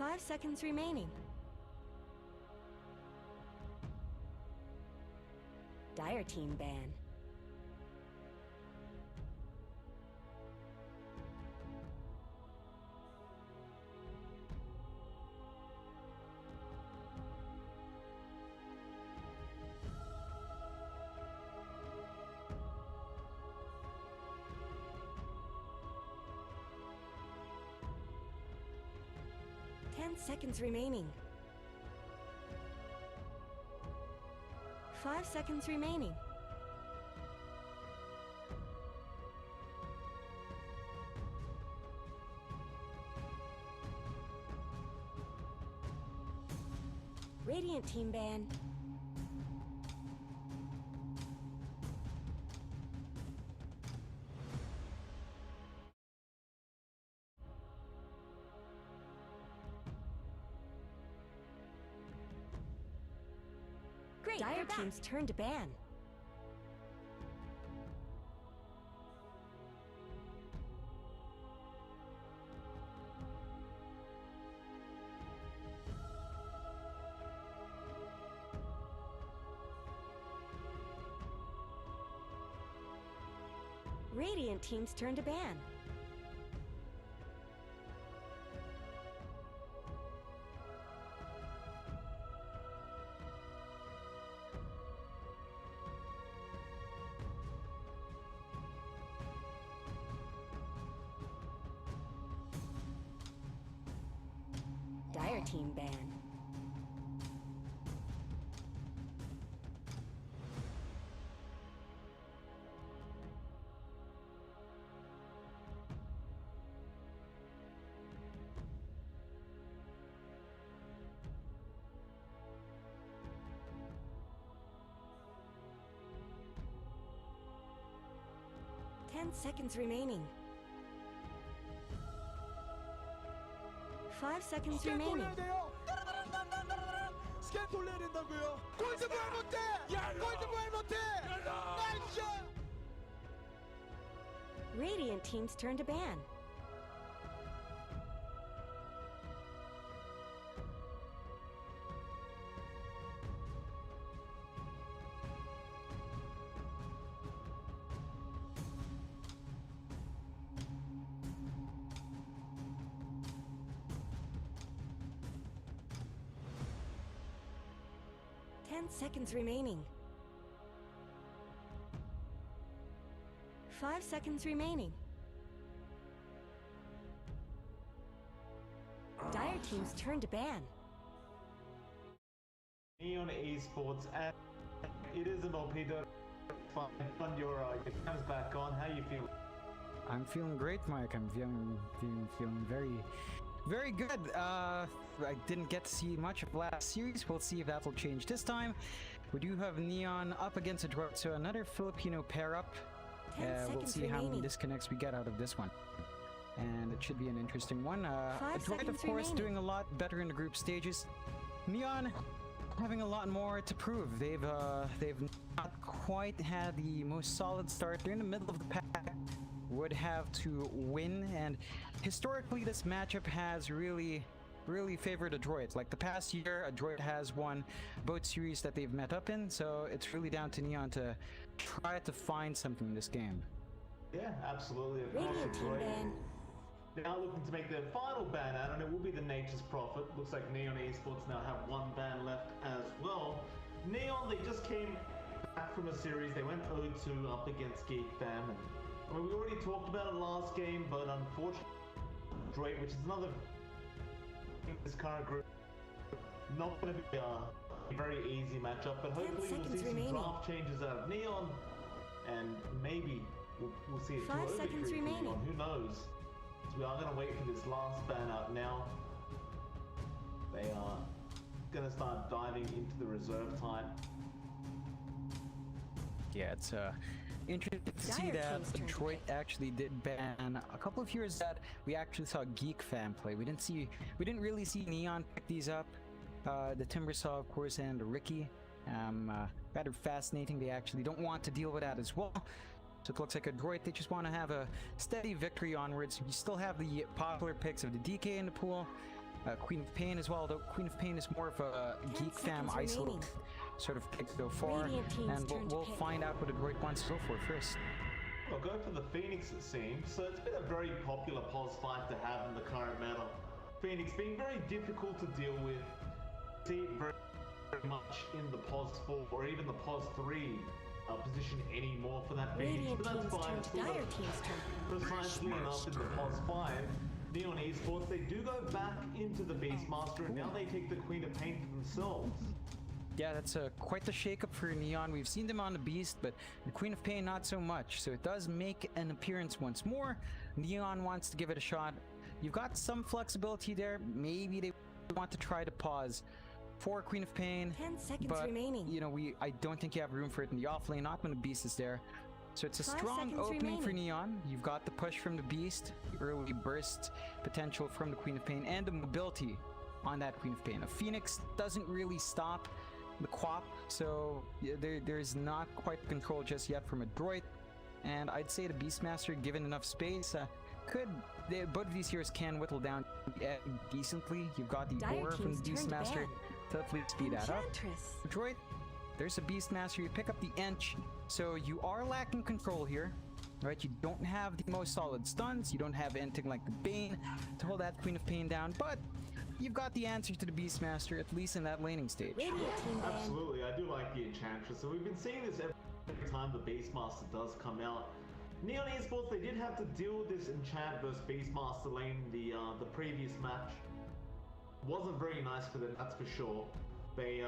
5 seconds remaining. Dire team ban. Seconds remaining. 5 seconds remaining. Radiant team ban. Great, Dire team's turn to ban. Radiant team's turn to ban. Dire team ban. Ten seconds remaining. 5 seconds remaining. 스캔 돌려야 된다고요. 골드볼 못해. 골드볼 못해. 나이스. Radiant team's turn to ban. Seconds remaining. 5 seconds remaining. Dire team's turn to ban. Neon Esports, and it is an Peter. Fun your cameras back on. How you feel? I'm feeling great, Mike. I'm feeling very good. I didn't get to see much of last series. We'll see if that will change this time. We do have Neon up against Adroit, so another Filipino pair up. We'll see how many disconnects we get out of this one. And it should be an interesting one. Adroit, of course, doing a lot better in the group stages. Neon having a lot more to prove. They've not quite had the most solid start. They're in the middle of the pack. Would have to win, and historically this matchup has really favored Adroit. Like the past year, Adroit has won both series that they've met up in, so it's really down to Neon to try to find something in this game. Yeah, absolutely. Radiant team ban. They're now looking to make their final ban out, and it will be the Nature's Prophet. Looks like Neon Esports now have one ban left as well. Neon, they just came back from a series. They went 0-2 up against Geek Fam, and I mean, we already talked about it last game, but unfortunately, Adroit, which is another in this current group, not going to be a very easy matchup, but hopefully we'll see some draft changes out of Neon, and maybe we'll see a 5 seconds remaining. Neon. Who knows? So we are going to wait for this last ban out now. They are going to start diving into the reserve time. Yeah, it's interesting to see that Adroit actually did ban a couple of years that we actually saw Geek Fam play. We didn't really see Neon pick these up. The Timbersaw, of course, and Ricky. Rather fascinating. They actually don't want to deal with that as well. So it looks like Adroit, they just want to have a steady victory onwards. We still have the popular picks of the DK in the pool. Queen of Pain as well, though Queen of Pain is more of a 10 Geek Fam seconds isolated remaining. sort of pick so far, Radiant team's and turn to we'll pick. find out what Adroit wants to go for first. I'll go for the Phoenix, it seems. So it's been a very popular POS 5 to have in the current meta. Phoenix being very difficult to deal with. See it very much in the POS 4 or even the POS 3 position anymore for that Phoenix. Radiant But team's that's fine. turn. It's still Dire got team's turn. precisely enough in the POS 5. Neon Esports, they do go back into the Beastmaster and now they take the Queen of Pain for themselves. Yeah, that's quite the shakeup for Neon. We've seen them on the Beast, but the Queen of Pain not so much. So it does make an appearance once more. Neon wants to give it a shot. You've got some flexibility there. Maybe they want to try to pause for Queen of Pain. 10 seconds But, remaining. you know, I don't think you have room for it in the offlane, not when the Beast is there. So it's a 5 strong seconds opening for remaining. Neon. You've got the push from the Beast, the early burst potential from the Queen of Pain, and the mobility on that Queen of Pain. A Phoenix doesn't really stop the Quap, so yeah, there's not quite control just yet from Adroit. And I'd say the Beastmaster, given enough space, both of these heroes can whittle down decently. You've got the Dire aura from team's the turn to Beastmaster ban. to hopefully speed that up. Enchantress. Adroit, there's a Beastmaster, you pick up the Ench, so you are lacking control here, right? You don't have the most solid stuns, you don't have anything like the Bane to hold that Queen of Pain down, but you've got the answer to the Beastmaster, at least in that laning stage. Radiant team ban. Absolutely, I do like the Enchantress. So we've been seeing this every time the Beastmaster does come out. Neon Esports, they did have to deal with this Enchant versus Beastmaster lane the previous match. Wasn't very nice for them, that's for sure. They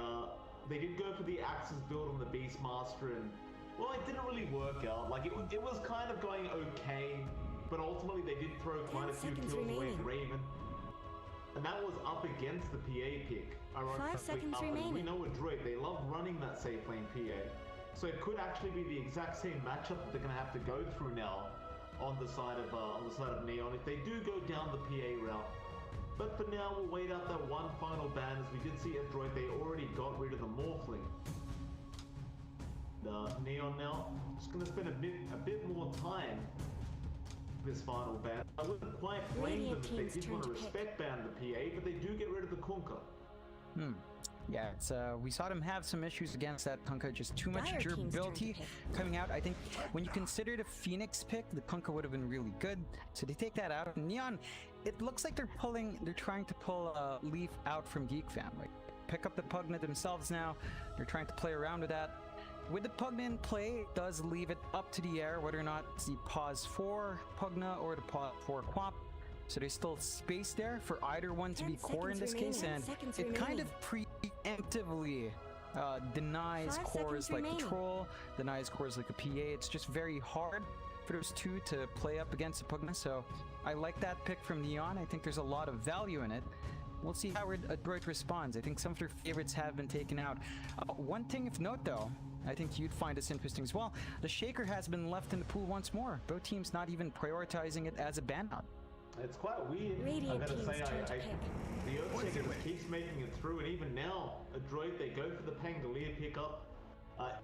did go for the Axis build on the Beastmaster and, well, it didn't really work out. Like, it was kind of going okay, but ultimately they did throw quite a 10 few seconds kills away remaining. at Raven. And that was up against the PA pick. 5 seconds We remaining. know Adroit, they love running that safe lane PA. So it could actually be the exact same matchup that they're going to have to go through now on the side of Neon if they do go down the PA route. But for now, we'll wait out that one final ban. As we did see Adroit, they already got rid of the Morphling. Neon now just going to spend a bit more time this final ban. I wouldn't quite blame them Radiant if they team's did turn want to to pick. respect ban the PA, but they do get rid of the Kunkka. Yeah, it's we saw them have some issues against that Kunkka, just too much Dire team's turn to durability pick. coming out. I think when you consider the Phoenix pick, the Kunkka would have been really good. So they take that out. Neon, it looks like they're trying to pull a Leaf out from Geek Fam. Like, pick up the Pugna themselves now. They're trying to play around with that. With the Pugna in play, it does leave it up to the air whether or not it's the pause for Pugna or the pause for Quap. So there's still space there for either one to 10 be core in seconds this case, remaining. and 10 seconds it kind remaining. of preemptively denies 5 cores seconds like remaining. Control, denies cores like a PA. It's just very hard for those two to play up against the Pugna, so I like that pick from Neon. I think there's a lot of value in it. We'll see how Adroit responds. I think some of their favorites have been taken out. One thing of note though, I think you'd find this interesting as well. The Shaker has been left in the pool once more. Both teams not even prioritizing it as a ban out. It's quite weird. Radiant I gotta team's say, turn to pick. the Earthshaker keeps making it through, and even now, Adroit, they go for the Pangolier pickup.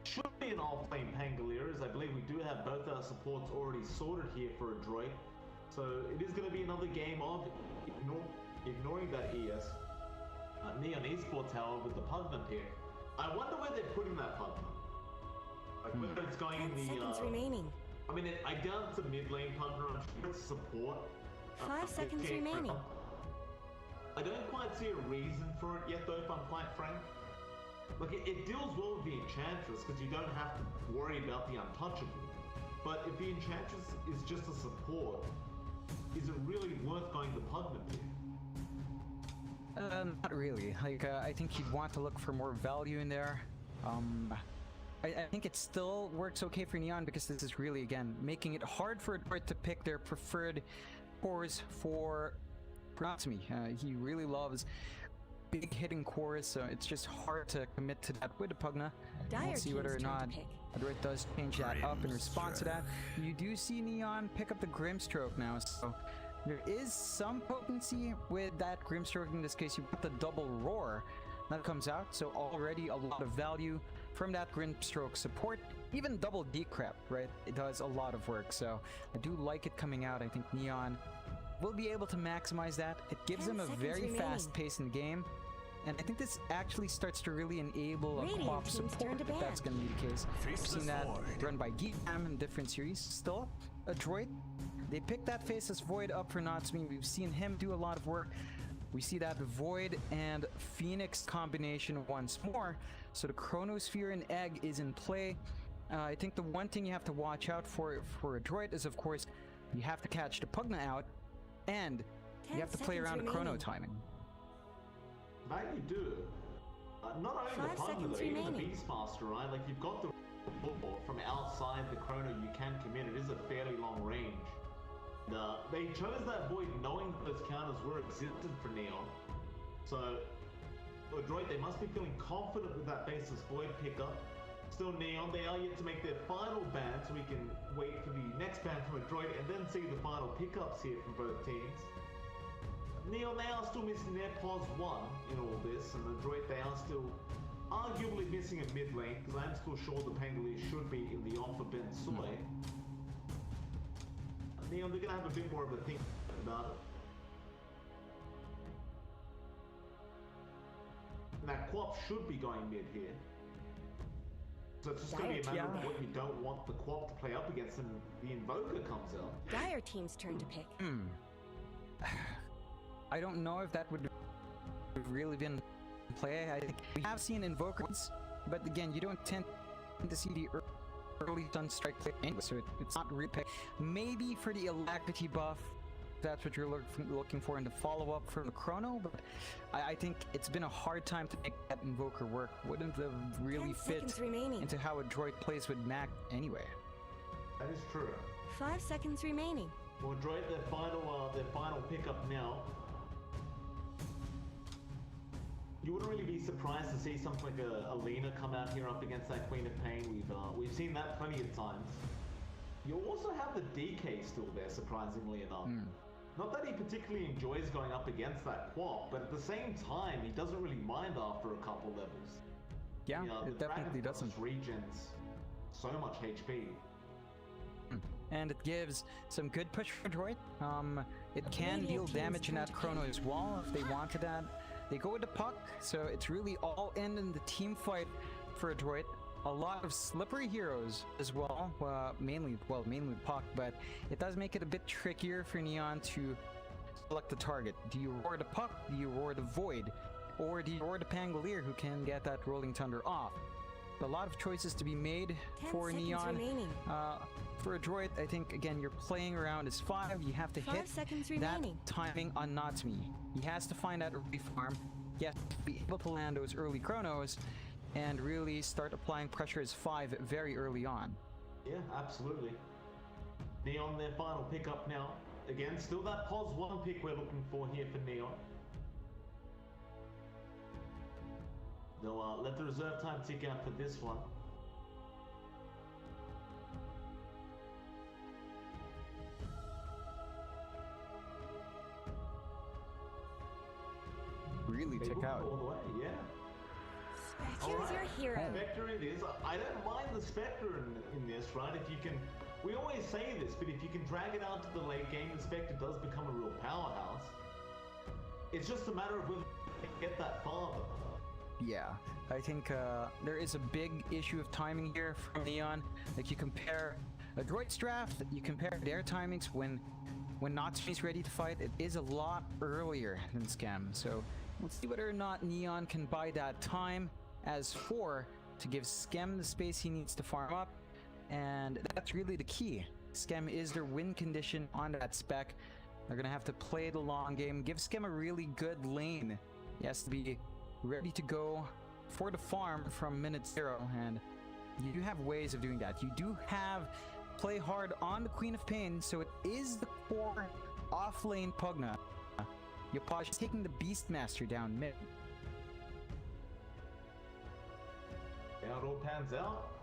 Should be an off-lane Pangolier, as I believe we do have both our supports already sorted here for Adroit. So it is going to be another game of ignoring that ES. Neon Esports, however, with the Pugna pick. I wonder where they're putting that Pugna. Like whether it's going 10 in the... seconds remaining. I mean, I doubt it's a mid-lane Pugna. I'm sure it's support. 5 seconds 15 remaining. round. I don't quite see a reason for it yet, though, if I'm quite frank. Like, it deals well with the Enchantress, because you don't have to worry about the Untouchable. But if the Enchantress is just a support, is it really worth going the Pugna pick? Not really. Like, I think you'd want to look for more value in there. I think it still works okay for Neon because this is really, again, making it hard for Adroit to pick their preferred cores for Pranami. He really loves big hitting cores, so it's just hard to commit to that with the Pugna. Dire We'll see whether or team's turn to not pick. Adroit does change that up in response to that. You do see Neon pick up the Grimstroke now, so there is some potency with that Grimstroke. In this case, you've got the double roar that comes out, so already a lot of value from that Grimstroke support. Even double decrep, right? It does a lot of work, so I do like it coming out. I think Neon will be able to maximize that. It gives 10 them a seconds very remaining. fast pace in the game. And I think this actually starts to really enable a Radiant co-op team's support turn to if that's ban. going to be the case. We've Face seen the that void. run by Geekam in different series. Still, Adroit, they picked that Faceless Void up for Natsumi. We've seen him do a lot of work. We see that Void and Phoenix combination once more. So the Chronosphere and Egg is in play. I think the one thing you have to watch out for Adroit is, of course, you have to catch the Pugna out, and you 10 have to play seconds around the chrono remaining. timing. That you do. Not only 5 the Pugna, seconds though, even the remaining. Beastmaster, right? Like, you've got the ball from outside the chrono you can commit. It is a fairly long range. They chose that Void knowing that those counters were existed for Neon. So, Adroit, they must be feeling confident with that baseless Void pickup. Still Neon, they are yet to make their final ban, so we can wait for the next ban from Adroit and then see the final pickups here from both teams. Neon, they are still missing their pos 1 in all this, and Adroit, they are still arguably missing a mid lane, because I'm still sure the Pangolier should be in the on for Ben Soy. Neon, they're going to have a bit more of a think about it. And that Quap should be going mid here. So it's just going to be a matter of what you don't want the Quap to play up against, and the Invoker comes out. Dire team's turn to pick. I don't know if that would have really been in play. I think we have seen Invokers, but again, you don't tend to see the early Sunstrike play anyway, so it's not really pick. Maybe for the Alacrity buff, if that's what you're looking for in the follow-up from the Chrono, but I think it's been a hard time to make that Invoker work. Wouldn't have really 10 fit seconds remaining. into how Adroit plays with Mac anyway. That is true. 5 seconds remaining. Well, Adroit, their final pickup now. You wouldn't really be surprised to see something like a Lena come out here up against that Queen of Pain. We've seen that plenty of times. You also have the DK still there, surprisingly enough. Not that he particularly enjoys going up against that Quap, but at the same time, he doesn't really mind after a couple levels. Yeah, The it definitely Dragon doesn't. Force regens so much HP. And it gives some good push for Adroit. It can deal damage in that Chrono as well if they wanted that. They go with the puck, so it's really all in the team fight for Adroit. A lot of slippery heroes as well, mainly puck, but it does make it a bit trickier for Neon to select the target. Do you roar the puck? Do you roar the Void? Or do you roar the Pangolier, who can get that Rolling Thunder off? A lot of choices to be made 10 for seconds Neon. remaining. For Adroit, I think, again, you're playing around as 5. You have to 5 hit seconds that remaining. timing on Natsumi. He has to find that early farm. He has to be able to land those early chronos and really start applying pressure as 5 very early on. Yeah, absolutely. Neon, their final pickup now. Again, still that pos 1 pick we're looking for here for Neon. They'll let the reserve time tick out for this one. Really They tick move out. all the way, yeah. Choose your hero. Spectre it is. I don't mind the Spectre in this, right? If you can, we always say this, but if you can drag it out to the late game, the Spectre does become a real powerhouse. It's just a matter of whether you can get that far. Yeah, I think there is a big issue of timing here from Neon. Like, you compare Adroit's draft, you compare their timings when Natsumi's ready to fight, it is a lot earlier than Scam. So let's see whether or not Neon can buy that time as 4 to give Scam the space he needs to farm up. And that's really the key. Scam is their win condition on that spec. They're gonna have to play the long game, give Scam a really good lane. He has to be ready to go for the farm from minute 0, and you do have ways of doing that. You do have play hard on the Queen of Pain, so it is the core off-lane Pugna. Yopaj is taking the Beastmaster down mid. How it all pans out.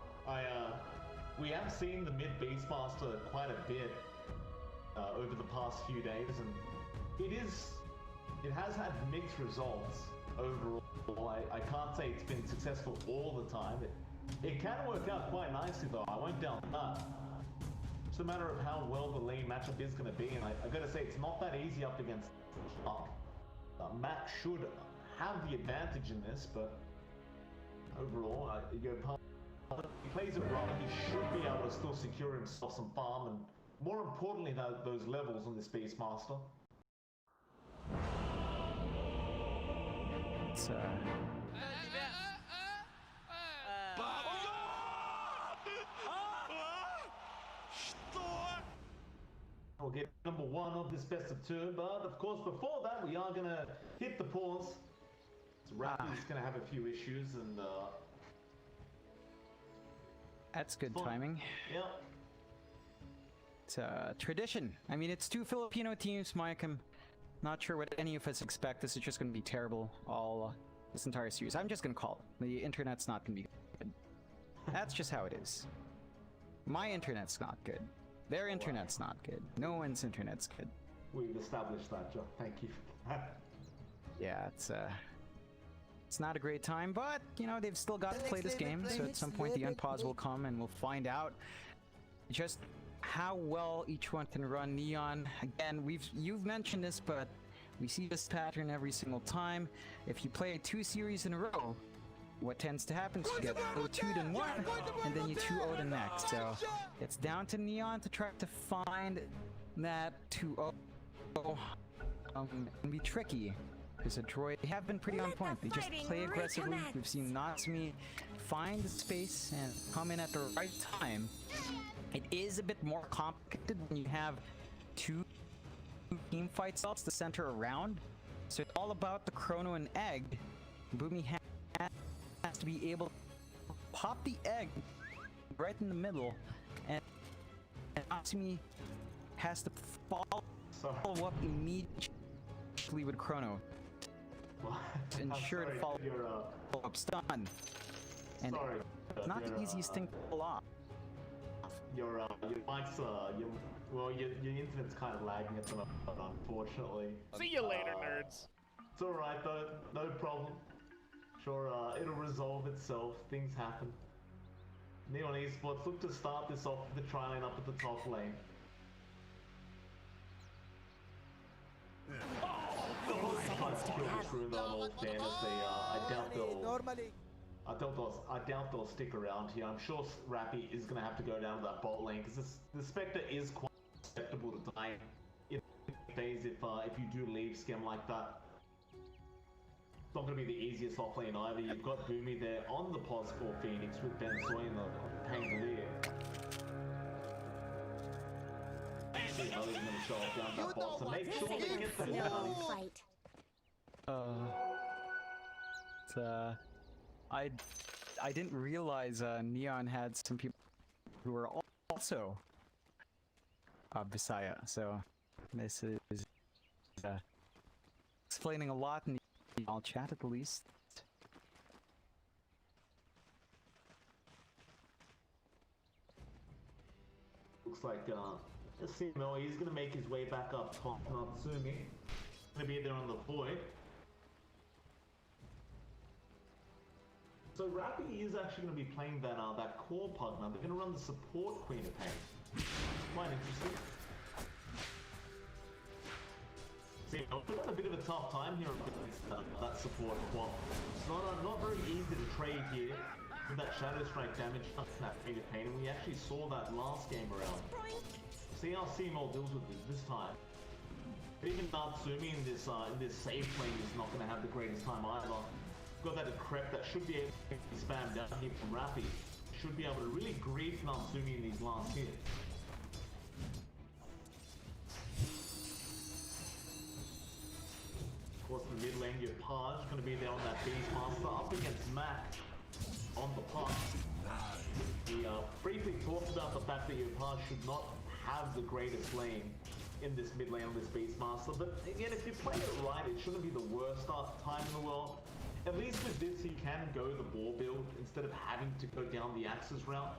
We have seen the mid Beastmaster quite a bit over the past few days, and it has had mixed results overall. I can't say it's been successful all the time. It can work out quite nicely though, I won't doubt that. It's a matter of how well the lane matchup is going to be, and I gotta say, it's not that easy up against Matt should have the advantage in this, but overall, he plays it right. He should be able to still secure himself some farm, and more importantly, those levels on this Beastmaster. It's We'll get number 1 of this best of 2, but of course before that we are gonna hit the pause. So Rappy's gonna have a few issues, and that's good timing. Yep. It's tradition. I mean, it's 2 Filipino teams, Mike. I'm not sure what any of us expect. This is just gonna be terrible all this entire series. I'm just gonna call it. The internet's not gonna be good. That's just how it is. My internet's not good. Their internet's not good. No one's internet's good. We've established that, Joe. Thank you for that. Yeah, it's not a great time, but you know, they've still got to play this game, so at some point the unpause will come and we'll find out just how well each one can run. Neon, again, you've mentioned this, but we see this pattern every single time. If you play 2 series in a row, what tends to happen is you get 0-2'd in one, and then you 2-0'd the next. So it's down to Neon to try to find that 2-0 and be tricky. Because Adroit, they have been pretty on point. They just play aggressively. We've seen Natsumi find the space and come in at the right time. It is a bit more complicated when you have 2 team fight cells to center around. So it's all about the Chrono and Egg. Boomy has to be able to pop the egg right in the middle, and Natsumi has to follow up immediately with Chrono to ensure to follow up stun. And it's not the easiest thing to pull off. Your mic's your internet's kind of lagging at the moment, unfortunately. See you later, nerds. It's alright though, no problem. Sure, it'll resolve itself. Things happen. Neon Esports look to start this off with the tri-lane up at the top lane. True though, in all fairness, I doubt they'll stick around here. I'm sure Rappy is gonna have to go down to that bot lane because the Spectre is quite susceptible to die in phase if you do leave Schem like that. It's not going to be the easiest offlane either. You've got Boomy there on the pos for Phoenix with Ben Soy in the Pangolier. Actually, Ollie's going to show off down that bot, so make sure they get them down. I didn't realize Neon had some people who were also Visaya, so this is explaining a lot in I'll chat at the least. Looks like CMO, he's gonna make his way back up top. Natsumi gonna be there on the void. So Rappy is actually gonna be playing that core partner. They're gonna run the support Queen of Pain. Quite interesting. See, we've got a bit of a tough time here against that support quad. It's not very easy to trade here with that Shadow Strike damage on that Queen of Pain, and we actually saw that last game around. See how Seymour deals with this time. But even Natsumi in this safe lane is not going to have the greatest time either. Got that Decrep that should be able to be spammed down here from Rappy. Should be able to really grief Natsumi in these last hits. Of course, in the mid lane, your Page going to be there on that Beastmaster up against Mac on the puck. We briefly talked about the fact that your Page should not have the greatest lane in this mid lane on this Beastmaster, but again, if you play it right, it shouldn't be the worst time in the world. At least with this, he can go the ball build instead of having to go down the Axis route,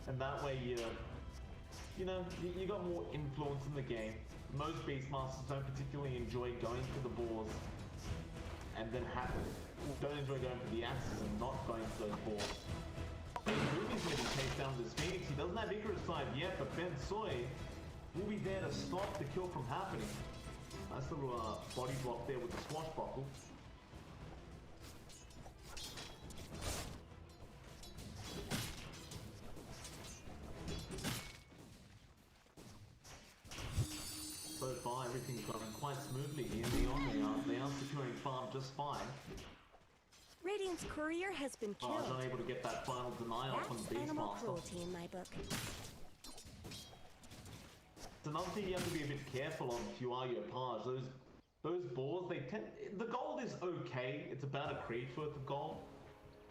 and that way you got more influence in the game. Most Beastmasters don't particularly enjoy going for the balls and then don't enjoy going for the axes and not going for those balls. Movies going to be chased down this Phoenix. He doesn't have Icarus side yet, but Ben Soy will be there to stop the kill from happening. Nice little body block there with the swashbuckle. So far, everything's going quite smoothly here. They are securing farm just fine. Radiant's courier has been I killed. was unable to get that final denial from That's the animal Beastmaster. cruelty in my book. It's another thing you have to be a bit careful of if you are your page. Those boars, the gold is okay. It's about a creep's worth of gold.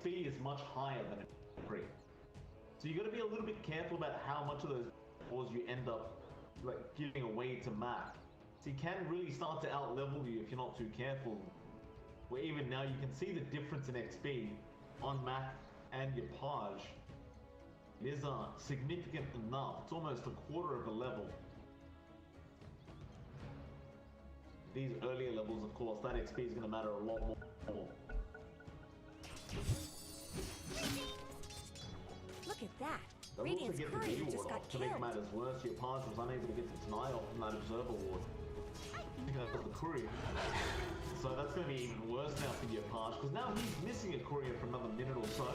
Fee is much higher than a creep. So you got to be a little bit careful about how much of those boars you end up like giving away to Mac. So he can really start to out-level you if you're not too careful. Where even now you can see the difference in XP on Mac and your page. It is significant enough. It's almost a quarter of a level. These earlier levels, of course, that XP is going to matter a lot more. Look at that. They'll also Radiant's get the courier D just ward got off to make killed. matters worse. Your page was unable to get the denial from that observer ward. Picking up the courier. So that's going to be even worse now for your page, because now he's missing a courier for another minute or so.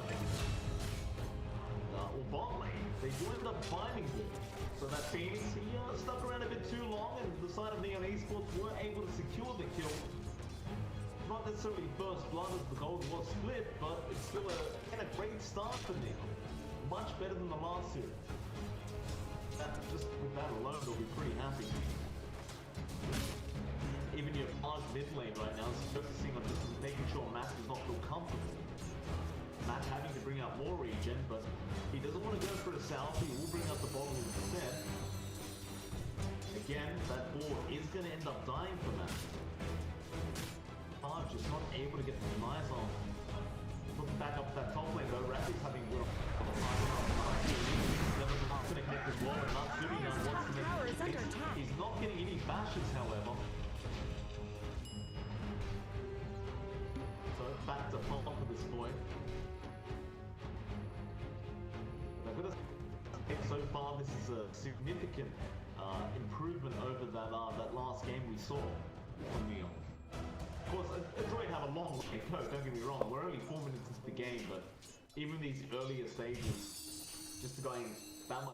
Or bot lane, they do end up finding him. So that Phoenix, he stuck around a bit too long, and the side of Neon Esports were able to secure the kill. Not necessarily first blood as the gold was split, but it's still a great start for Neon. Much better than the last series. Just with that alone, they'll be pretty happy. Even your large mid lane right now is focusing on just making sure Matt does not feel comfortable. Matt having to bring out more regen, but he doesn't want to go for a south. He will bring out the bottle instead. Again, that ball is going to end up dying for Matt. Arch is not able to get the demise on. Looking back up that top lane though, Rapid's having will. Going to connect as well, and Natsumi now wants to Tower is under attack. He's not getting any bashes, however. So back to pump for this boy. So far, this is a significant improvement over that last game we saw from Neon. Of course, Adroit have a long way to go, don't get me wrong. We're only 4 minutes into the game, but even these earlier stages, just going that much.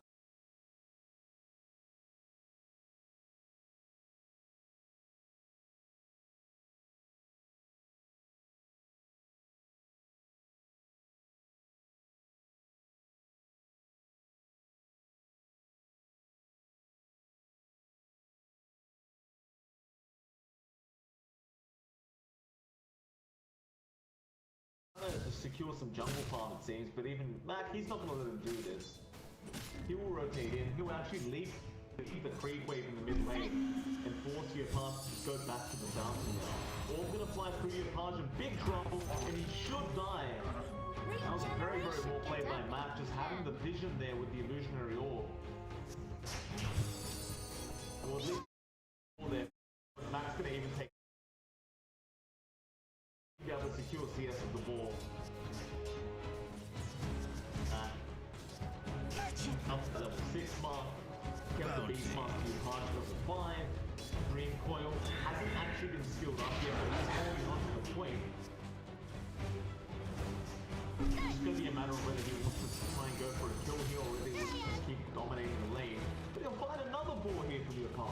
To secure some jungle farm, it seems, but even Mac, he's not going to let him do this. He will rotate in, he'll actually leave the creep wave in the mid lane and force your path to just go back to the fountain now. All going to fly through your page in big trouble, and he should die. That was very, very well played by Mac, just having the vision there with the illusionary orb. Or at least there. Mac's going to even take be able to secure CS of the ball. Up to level 6 mark. Kept the Beastmaster to hard level 5. Dream Coil hasn't actually been skilled up yet, but he's holding on to the point. It's going to be a matter of whether he wants to try and go for a kill here or whether he wants to just keep dominating the lane. But he'll find another ball here from your car.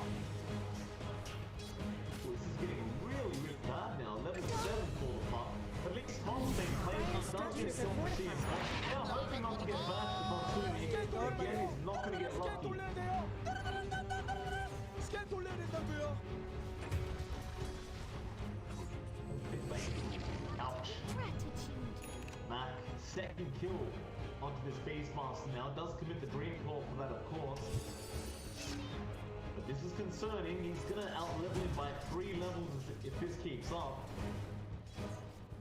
This is getting really, really bad now. Level 7 for the fuck. At least Tom's been playing enough down here to see him. Now hoping not to get bashed upon soon. Again, he's not going to get lucky. Ouch. Mac, second kill onto this Beastmaster now. Does commit the Dream Claw for that, of course. But this is concerning. He's going to out-level him by 3 levels if this keeps up.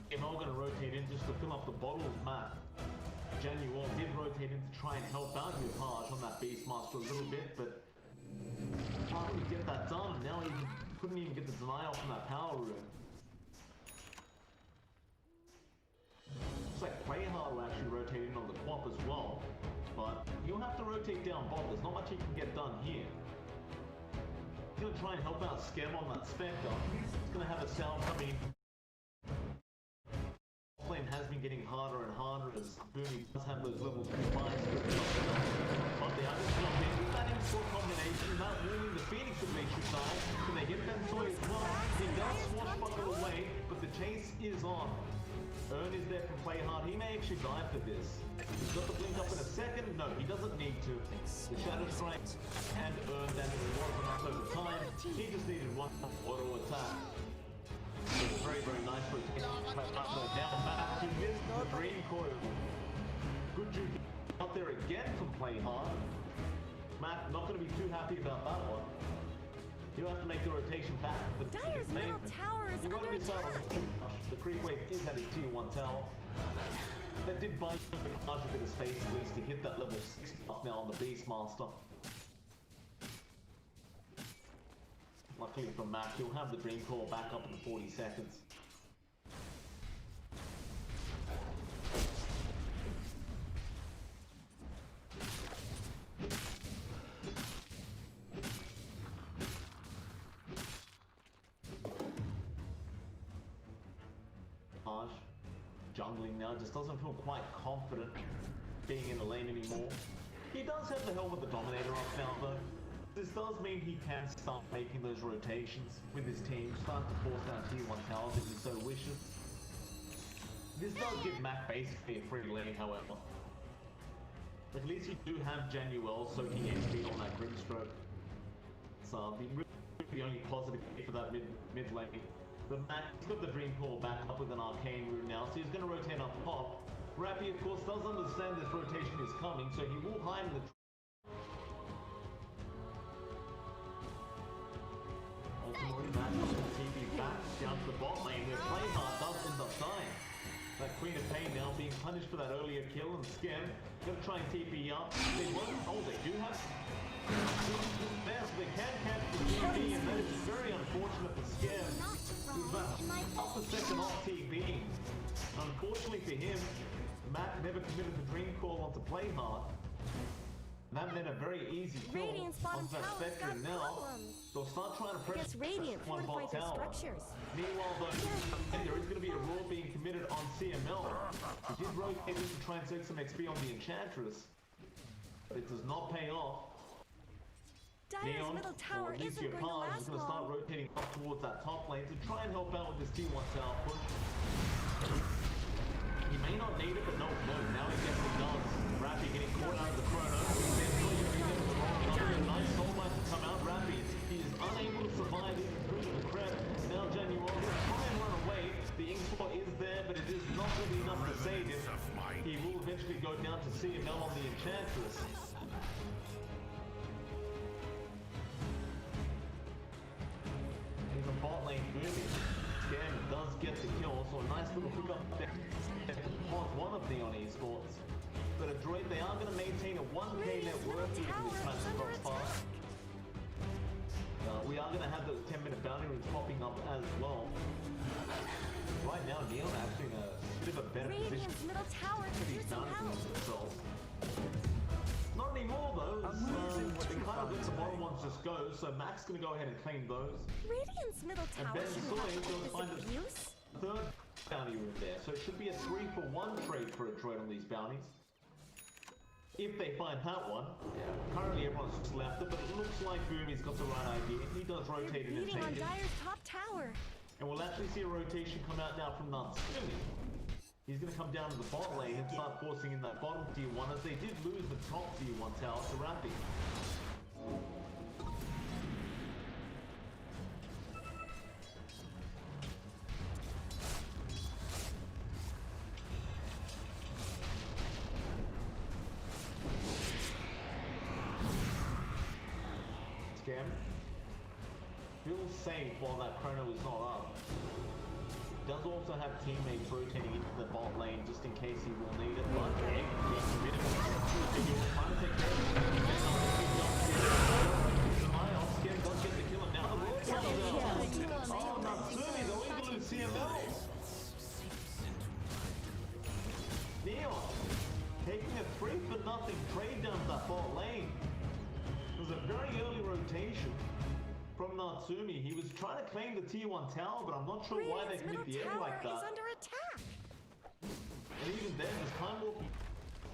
They're all going to rotate in just to fill up the bottles, Matt. January did rotate in to try and help out your Page on that Beastmaster a little bit, but can't really get that done. Now he couldn't even get the denial from that power rune. looks like Playhard will actually rotate in on the top as well. But you'll have to rotate down bot. There's not much you can get done here. He's going to try and help out Scam on that Spectre. He's going to have a cell coming. Flame has been getting harder and harder as Boomy does have those level 2 mines. But they are just not getting that in-score combination. Not ruling the Phoenix with they should die. Can they get Bensoy as well? He does swashbuckle away, but the chase is on. Earn is there from Playhard. He may actually die for this. He's got the blink up in a second. No, he doesn't need to. The Shadow Strike and Earn damage was enough over time. He just needed one auto attack. Very, very nice rotation. Down back to this Dream Coil. Good juke out there again from Playhard. Matt not going to be too happy about that one. He'll have to make the rotation back. But Dyer's middle tower is under attack. The creep wave is at his tier 1 tower. That did buy him a large bit of space at least to hit that level 6 up now on the Beastmaster. Luckily for Mac, he'll have the Dream Core back up in 40 seconds. Jungling now just doesn't feel quite confident being in the lane anymore. He does have the help with the Dominator up now though. This does mean he can start making those rotations with his team, start to force down tier 1 towers if he so wishes. This does give Mac basically a free lane however. But at least you do have Januel soaking HP on that Grimstroke. So the only positive for that mid lane. But Mac, he's got the Dream Core back up with an Arcane Rune now, so he's going to rotate up top. Rappy, of course, does understand this rotation is coming, so he will hide in the... Ultimately, Mac will TP back down to the bot lane, where Playhard does end up dying. That Queen of Pain now being punished for that earlier kill, and Scam going to try and TP up. They won't... Oh, they do have... They can catch the TP, and that is very unfortunate for Scam. Half a second off TP. Unfortunately for him, Matt never committed the Dream Call onto Playhard. That meant a very easy kill onto that Spectre, and now they'll start trying to press one bot tower. Meanwhile though, there is going to be a roar being committed on CML. He did rotate in to try and take some XP on the Enchantress, but it does not pay off. Dyer's middle tower isn't going to last long. He's going to start rotating up towards that top lane to try and help out with this T1 tower push. He may not need it, but no, now he definitely does. Rappy getting caught out of the chrono. A nice soul mine to come out. Rappy, he is unable to survive even through the crab. Now Januel will try and run away. The ink spot is there, but it is not going to be enough to save him. He will eventually go down to CML on the Enchantress. Bot lane booming. Scam does get the kill, so a nice little hook up there on one of Neon Esports. But Adroit, they are going to maintain a 1k net worth in this match across fast. We are going to have those 10-minute bounty runes popping up as well. Right now, Neon actually in a bit of a better position for these bounty runes themselves. Not anymore though, they kind of let the bottom ones just go, so Mac's going to go ahead and claim those. Radiant's middle tower shouldn't have to find a abuse. third bounty room there, so it should be a 3-for-1 trade for Adroit on these bounties. If they find that one. Currently everyone's just left it, but it looks like Boomy's got the right idea. He does rotate in and take on it. Dyer's top tower. And we'll actually see a rotation come out now from Natsumi. He's going to come down to the bot lane and start forcing in that bottom tier 1 as they did lose the top tier 1 tower to Rappy. Scam. Feels safe while that chrono is not up. Does also have teammates rotating into the bot lane just in case he will need it. But he's committed. He'll try to take care of it. Scam does get the kill, and now the world comes out. Oh, Natsumi, they're going to lose CML. bot lane. It was a very early rotation from Natsumi. He was trying to claim the tier 1 tower, but I'm not sure why they Radiant's commit middle the A tower like is that. under attack. And even then, this Time Warp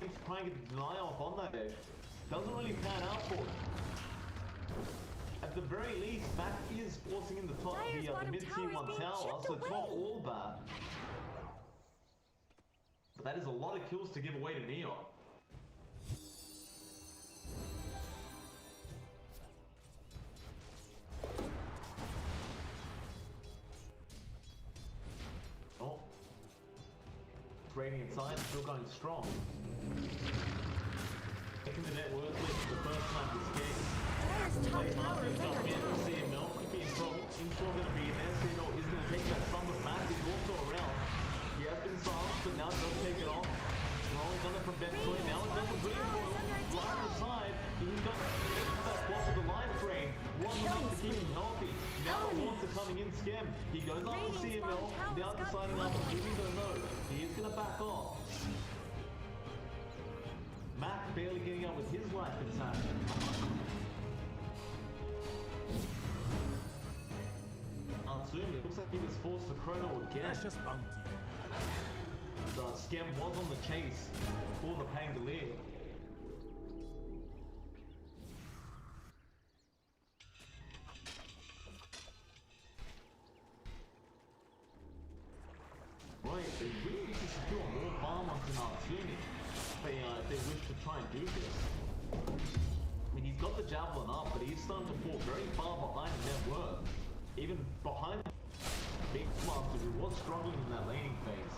keeps trying to get the deny off on that edge. Doesn't really pan out for him. At the very least, Mac is forcing in the top, the mid tier 1 tower, so it's not all bad. But that is a lot of kills to give away to Neon. Oh. Radiant side still going strong. Taking the net worthless for the first time this game. Top tower is under attack. CML could be in trouble. Inshore going to be in there. CML is going to take that from the back. He's also around. He has been silenced, but now does take it off. Rolling on it from BTS. Now it's going to bring it line aside. He's got that block of the line frame. One enough to keep him healthy. Now the Lords are coming in scam. He goes after CML. Now deciding after giving the node. He is going to back off. Mac barely getting out with his life intact. Natsumi, looks like he was forced to chrono again. Precious bounty. The scam was on the chase for the Pangolier. Right, they really need to secure more farm onto Natsumi if they wish to try and do this. I mean, he's got the javelin up, but he's starting to fall very far behind in net worth. Even behind Big Master, who was struggling in that laning phase.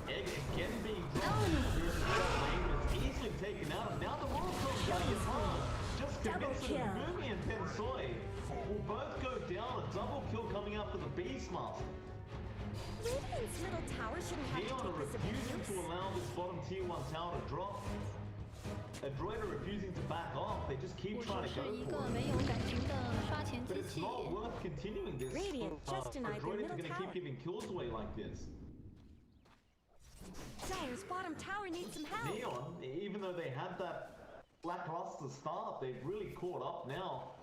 Egg again being dropped through the short lane, but it's easily taken out. Now the Royal Cross going hard. Just convinced that Gumi and Tensoi will both go down. A double kill coming out for the Beastmaster. Radiant's middle tower shouldn't have Neon to are take this refusing to abuse. allow this bottom tier 1 tower to drop. Adroit are refusing to back off. They just keep 我 trying 只 to 是 go 一 for 个 it. 没有感情的刷钱 But 机 it's 器。 not worth continuing this. Radiant just denied their Adroit are middle going to keep tower. giving kills away like this. Dire's bottom tower needs some help. Neon, even though they had that lackluster start, they've really caught up now.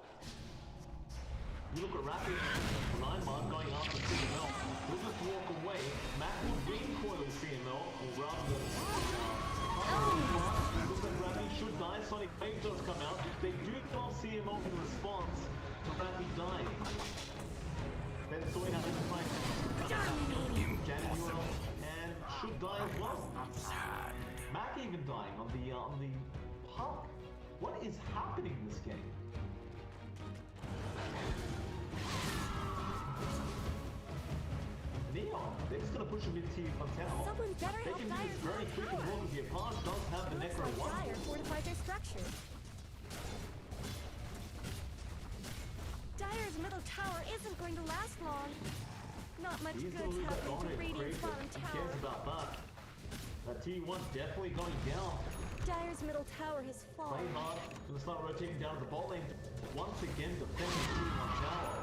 You look at Rapid, 9 mark going after CML. He'll just walk away. Mac will recoil CML, or rather looks like Rapid should die. Sonic Wave does come out. They do kill off CML in response to Rapid dying. Then Soy has to find January and should die as well. Mac even dying on the pump. What is happening in this game? Neon, they're just gonna push him into tier 1 tower. Someone better They help can do this Dire's very middle quick as tower. well because the opponent does have the Looks Necro like 1. Dire fortified their structure. Dire's middle tower isn't going to last long. Not much He's gonna good's lose that happening to dominant Radiant's creep. bottom Who tower. cares about that? That tier 1 definitely going down. Dire's middle tower has Play fallen. hard. Gonna start rotating down to the bot lane. Once again, defending tier 1 tower.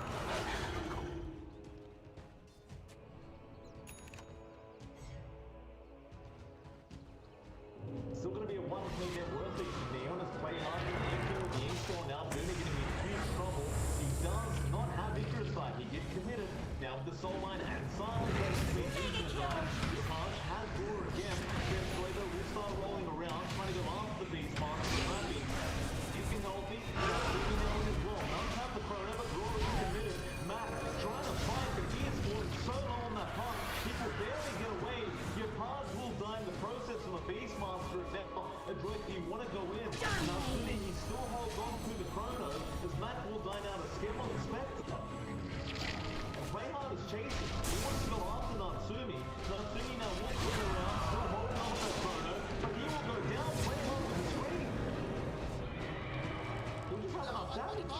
Still gonna be a 1-play net worth it. Neon is play hard in the infield. The in-store now Boone gonna be in huge trouble. He does not have Icarus fight. He gets committed. Now with the soul line and silence between Icarus side. The punch has Roar again. Then Flavor will start rolling around, trying to go after the Beast Master. Ravi is healthy. Now Boone now as well. Doesn't have the chrono, but Roar is committed. Matt trying to fight, but he is falling so low on that punch. He will barely get away. Your paths will die in the process from the Beastmaster. Now, Adroit, you want to go in. Now, he still holds on to the chrono as Matt will die down a skim on the Spectre. Playhard is chasing. He wants to go after Natsumi. Natsumi now will turn around, still holding on to that chrono, but he will go down. Playhard with the screen. He'll just have enough damage.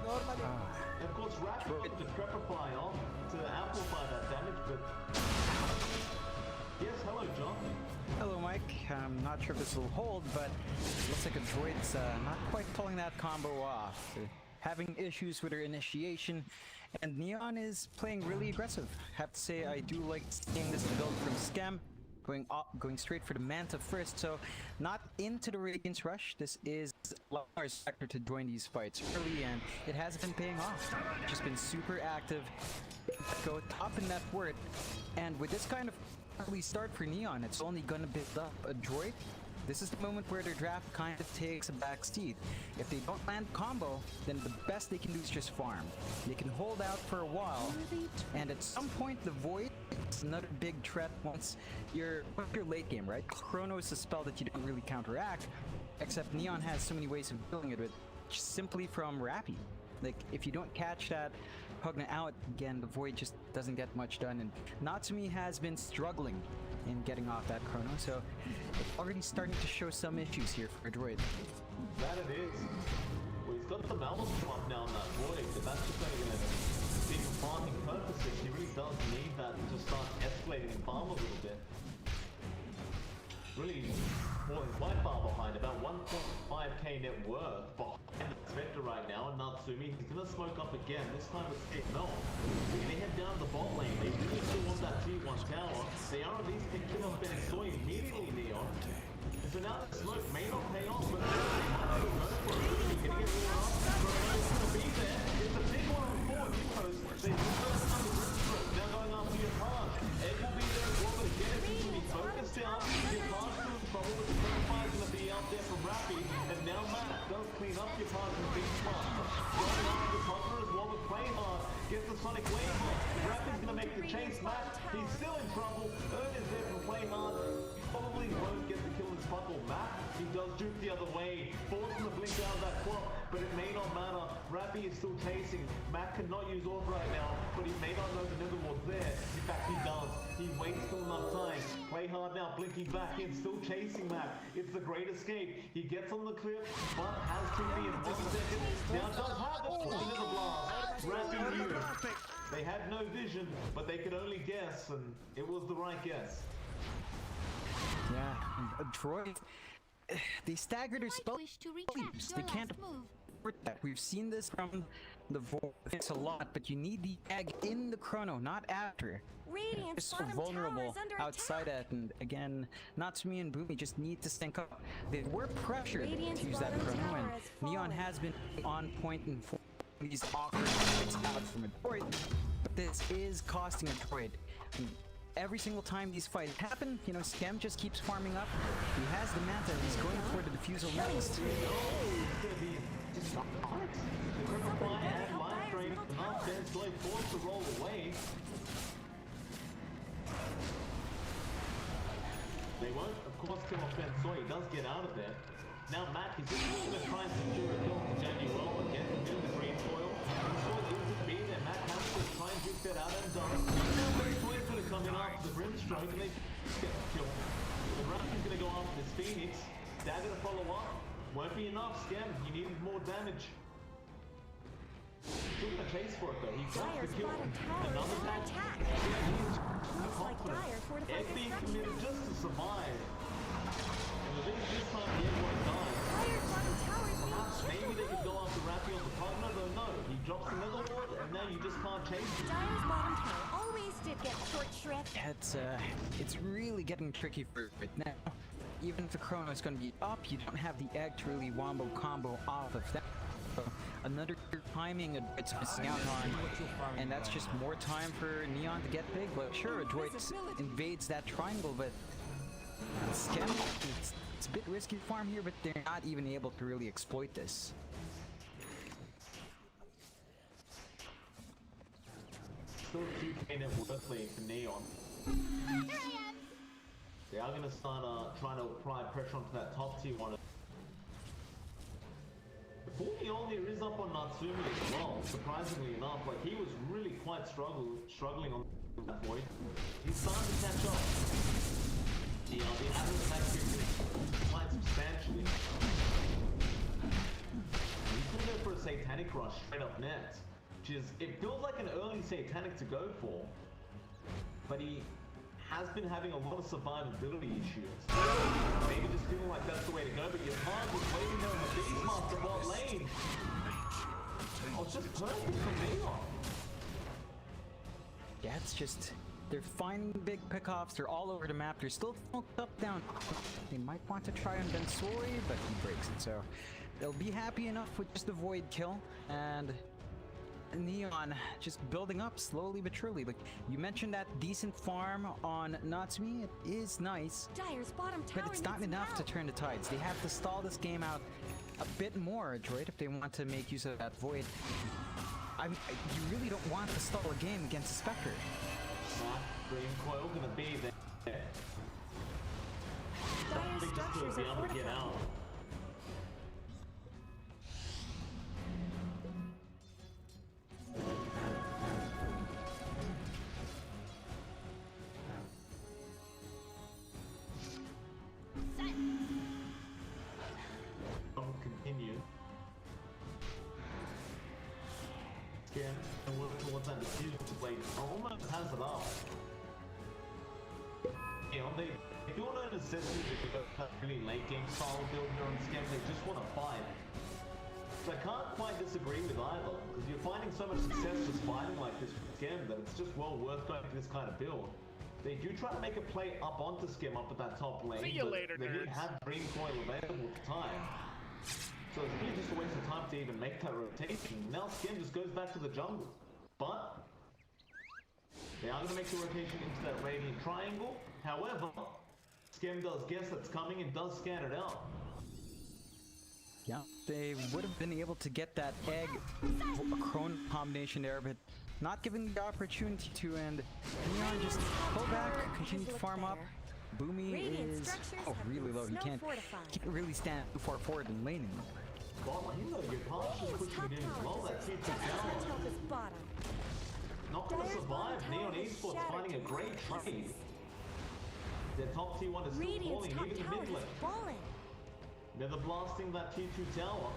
Normally. And of course, Rapid got the Decrepify on to amplify that damage, but... Yes, hello, John. Hello, Mike. I'm not sure if this will hold, but it looks like Adroit's not quite pulling that combo off. They're having issues with her initiation, and Neon is playing really aggressive. Have to say, I do like seeing this build from Scam. going straight for the Manta first. So not into the Radiance rush. This is Lamar's sector to join these fights early, and it has been paying off. Just been super active. Go top in that word, and with this kind of early start for Neon, it's only gonna build up Adroit. This is the moment where their draft kind of takes a backseat. If they don't land combo, then the best they can do is just farm. They can hold out for a while, and at some point the Void is another big threat once you're late game, right? Chrono is a spell that you don't really counteract, except Neon has so many ways of dealing with it, just simply from Rappy. Like, if you don't catch that Hugna out, again, the Void just doesn't get much done, and Natsumi has been struggling in getting off that Chrono, so it's already starting to show some issues here for Adroit. That it is. Well, he's got the Malus up now in that Void, but that's just only going to be for farming purposes. He really does need that to start escalating in farm a little bit. Really falling quite far behind, about 1.5k net worth behind the Spectre right now, and Natsumi, he's going to smoke up again, this time with Skate Melt. They're going to head down the bot lane, they really still want that T1 tower, they are at least picking up Ben Soy immediately, Neon. And so now the smoke may not pay off, but they're going to go for it. They're going to get it all up, Grenadi's going to be there, it's a big one on 4 Newpost, they just got to come to Rimstroke, now going after your pass. Egg will be there as well, but again, it's going to be focused down, your pass trouble with the Firefire's going to be out there from Rappy, and now Matt does clean up your pass from Beastmaster. Going after the Puzzler as well, but play hard, gets the Sonic Wave on. Rappy's going to make the chase, Matt, he's still in trouble. Ern is there from play hard. Probably won't get the kill in his puzzle. Matt, he does juke the other way, forcing the blink out of that clock, but it may not matter. Rappy is still chasing. Matt cannot use Orb right now, but he may not know the Netherworld's there. In fact, he does. He waits still enough time. Play hard now, blinking back in, still chasing Matt. It's the great escape. He gets on the cliff, but has to be in 1 second. Now does have it. Another blast. Rappy knew. They had no vision, but they could only guess, and it was the right guess. Yeah, Adroit, they stagger their spell leaps. They can't afford that. We've seen this from the Void. It's a lot, but you need the egg in the Chrono, not after. Radiant's They're so bottom tower vulnerable is under outside attack. that, and again, Natsumi and Boomy just need to sync up. They were pressured Radiant's to use that bottom Chrono, tower and has Neon fallen. has been on point and these awkward fights out from Adroit, but this is costing Adroit. Every single time these fights happen, you know, Skem just keeps farming up. He has the Manta, and he's going for the defusal next. Forced to roll away. They won't, of course, kill off Ben Soy. He does get out of there. Now Matt is just going to try and secure a kill from Januel again, doing the green foil. Soy isn't be there. Matt has to try and get that out and done. Now Ben Soy's going to come in after the Brimstroke, and they get the kill. The Raptor's going to go after this Phoenix. Dagger to follow up. Won't be enough, Skem. He needed more damage. Still gonna chase for it though. He got the Dire's kill. bottom tower is Another under match. attack. Yeah, he's Looks like confident. Dire fortified Egg their being structure. committed just to survive. And the thing is, this time the egg won't die. Dire's bottom tower is being Perhaps maybe chiseled they could away. go after Rappy on the partner, though no. He drops another ward and now you just can't chase him. Dire's bottom tower always did get short shrift. It's really getting tricky for it now. Even if the Chrono is going to be up, you don't have the egg to really wombo combo off of that. So another timing it's missing out on, and that's just more time for Neon to get big. But sure, Adroit invades that triangle, but Skem, it's a bit risky farm here, but they're not even able to really exploit this. Still 2k net worth lead for Neon. They are going to start trying to apply pressure onto that top tier one. Only is up on Natsumi as well, surprisingly enough. Like, he was really quite struggling on that Void. He's starting to catch up. The average attack is quite substantially. He's going to go for a Satanic Rush straight up net, which is, it feels like an early Satanic to go for, but he has been having a lot of survivability issues. Maybe just feeling like that's the way to go, but your heart was waiting there in the Beastmaster bot lane. Oh, it's just perfect for Neon. Yeah, it's just They're finding big pickoffs. They're all over the map. They're still smoked up down. They might want to try on Bensori, but he breaks it. So they'll be happy enough with just the void kill. And Neon just building up slowly but surely. Like you mentioned, that decent farm on Natsumi, it is nice, Dire's bottom tower but it's not needs enough to help. turn the tides. They have to stall this game out a bit more, Adroit, if they want to make use of that void. You really don't want to stall a game against a Spectre. Green Coil gonna be there. Dire's They just structures be are able to get fortified. out. Continue. Skin and work towards that decision to play. Almost has it up. You know, they feel no necessity to go that really late game style build here on Skin. They just want to fight. So I can't quite disagree with either, because you're finding so much success just fighting like this with Skim that it's just well worth going for this kind of build. They do try to make a play up onto Skim up at that top lane. See you but later, they didn't nerds. have Green Coil available at the time. So it's really just a waste of time to even make that rotation. Now Skim just goes back to the jungle. But they are going to make the rotation into that Radiant Triangle. However, Skim does guess that's coming and does scan it out. Yeah, they would have been able to get that egg Chrono combination there, but not given the opportunity to, and Neon just pull back, continue to farm up. Boomy Radiant is structures have really been low. He snow can't fortified. really stand too far forward in laning. Bot lane though, your pass is Radiant's pushing top it in as well. tower That deserves keeps just it as much down. help as bottom. Not going to Dire's survive. bottom Neon tower is Esports shattered finding a to great trade. pieces. Their top tier 1 is still Radiant's falling, top even the tower mid has lane. fallen. Nether blasting that tier 2 tower.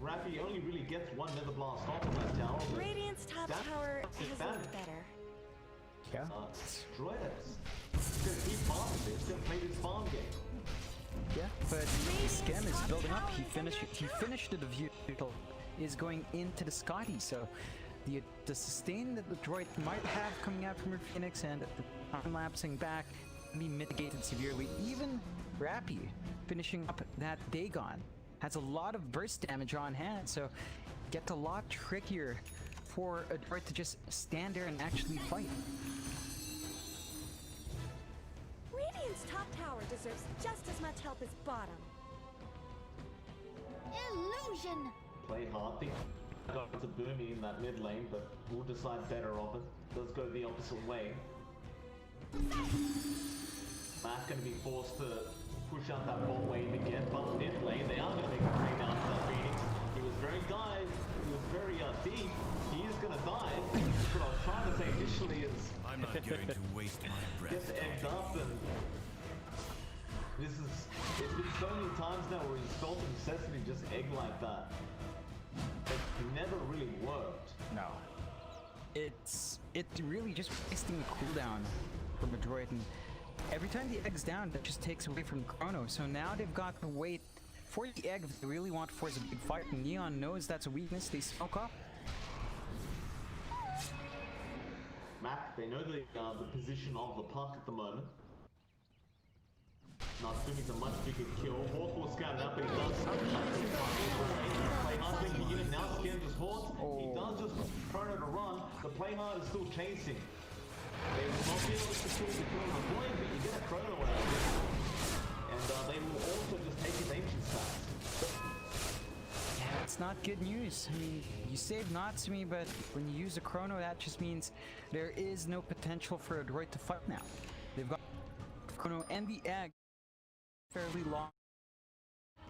Rappy only really gets one Nether blast off of that tower. But Radiant's top that tower is has bad. looked better. Yeah. Destroy it. It's going to keep farming this. It's going to play this farm game. Yeah, but Radiant's Skem is top building up. tower He is under finished the vehicle, is going into the Scotty. So the sustain that the droid might have coming out from her Phoenix and the time lapsing back can be mitigated severely. Even Rappy finishing up that Dagon has a lot of burst damage on hand, so it gets a lot trickier for a droid to just stand there and actually fight. Radiant's top tower deserves just as much help as bottom. Illusion! Play hard. Think got to Boomy in that mid lane, but we'll decide better of it. Does go the opposite way. Matt going to be forced to push out that bot wave again, but mid lane they are going to make a trade down to that Phoenix. He was very very deep. He is going to die. What I was trying to say initially is I'm not going to waste my breath. gets egged up, and it's been so many times now where he's felt the necessity to just egg like that. It never really worked. No. It's really just wasting the cooldown from a droid, and every time the egg's down, that just takes away from Chrono. So now they've got to wait for the egg if they really want to force a big fight. And Neon knows that's a weakness. They smoke up. Mac, they know the position of the puck at the moment. Natsumi's a much bigger kill. Hawk will scout it up, but he does play hard to the beginning. Now Skin just Hawk. He does just Chrono to run. The play hard is still chasing. They will not be able to secure the kill on the point, but you get a Chrono out of it. And they will also just take his ancient stats. Yeah, it's not good news. I mean, you save Natsumi, but when you use a Chrono, that just means there is no potential for a droid to fight now. They've got Chrono and the egg fairly long.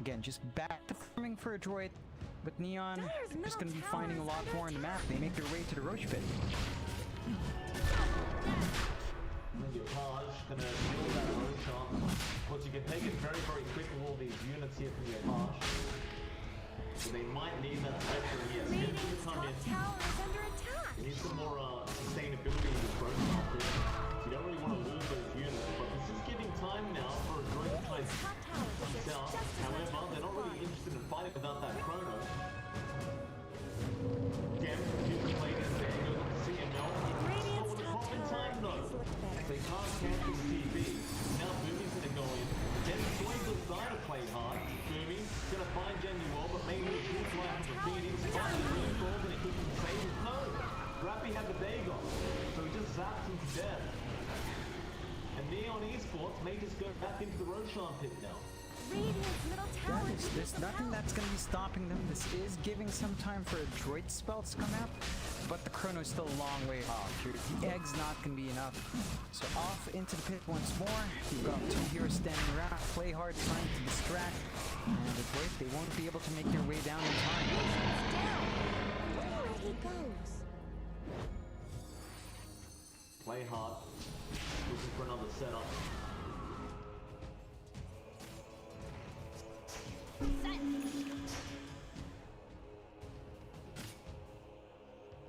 Again, just back to farming for a droid, but Neon Dire's just middle going to be tower finding a is lot under more on the map. They make their way to the Roach Pit. Your Taj gonna kill that Roach off. Of course, you can take it very, very quick with all these units here from your Taj. So they might need that pressure. Yes, Skin's gonna Radiant's come top in. tower is under attack. You need some more sustainability in this Roach market. You don't really want to lose those units, but this is giving time now for a droid to try Radiant's top tower comes deserves out. just as much However, help they're as not really bottom. interested in fighting without that Chrono. Gam continues to play this there. Goes up to CML. Radiant's Oh, the top pop in tower time though. has looked better. back into the Roshan pit now. Radiant's middle tower is There's nothing that's going to be stopping them. This is giving some time for Adroit spells to come out, but the Chrono is still a long way off. The egg's not going to be enough. So off into the pit once more. You've got two heroes standing around. Play hard, trying to distract. And Adroit, they won't be able to make their way down in time. down. I wonder where he goes. Play hard. Looking for another setup.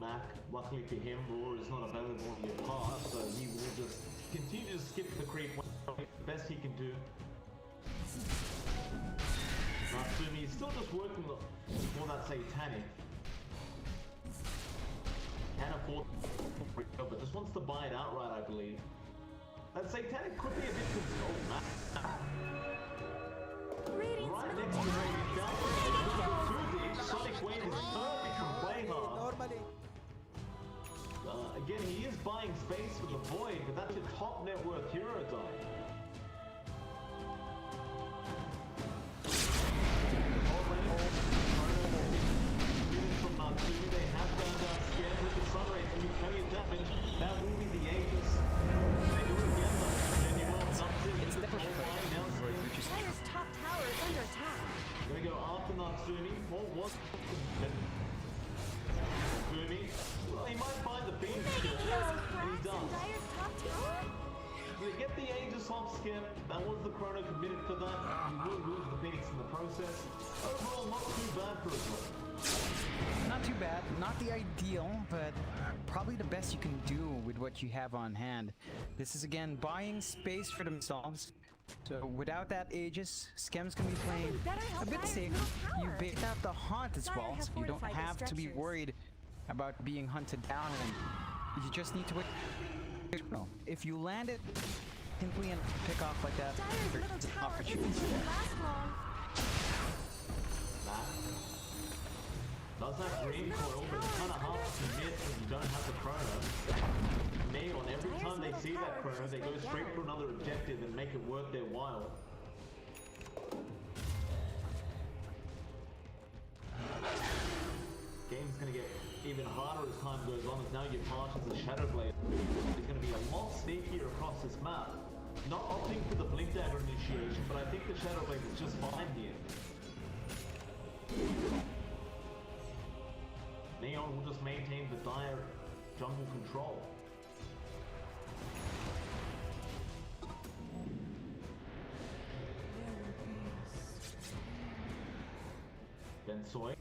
Mac, luckily for him, Roar is not available on your path, so he will just continue to skip the creep the best he can do. Natsumi is still just working for that Satanic. Can afford but just wants to buy it outright, I believe. That Satanic could be a bit oh, Mac. Radiant's Right middle next to tower Radiant is down there, a little bit too deep. Sonic Wave is perfect from Play Hard. Normally. Again, he is buying space for the Void, but that's a top net worth hero dying. From Natsumi, they have found out scared with the sun rays and plenty of damage. That will be the Aegis. They do it again though. Then you will It's the push play. Which is Dire's top tower is under attack. gonna go after Natsumi. What was Natsumi? Well, he might find the Phoenix kill. Those And he cracks in does. Dire's top tower? They get the Aegis off skip. That was the Chrono committed for that. You will lose the Phoenix in the process. Overall, not too bad for us. not too bad. Not the ideal, but probably the best you can do with what you have on hand. This is again buying space for themselves. So without that Aegis, Skem's gonna be playing a bit safe. You bait out the Haunt as well, so you don't have to be worried about being hunted down, and you just need to wait. If you land it simply and pick off like that, Dire's middle there's an tower opportunity isn't there. gonna last long. Does have green coil, but it's kind of hard to commit if you don't have the Chrono. Neon, every time they see that Chrono, they go straight for another objective and make it worth their while. Game's gonna get even harder as time goes on, as now your path as a Shadow Blade is gonna be a lot sneakier across this map. Not opting for the Blink Dagger initiation, but I think the Shadow Blade is just fine here. Neon will just maintain the dire jungle control. Ben Soy.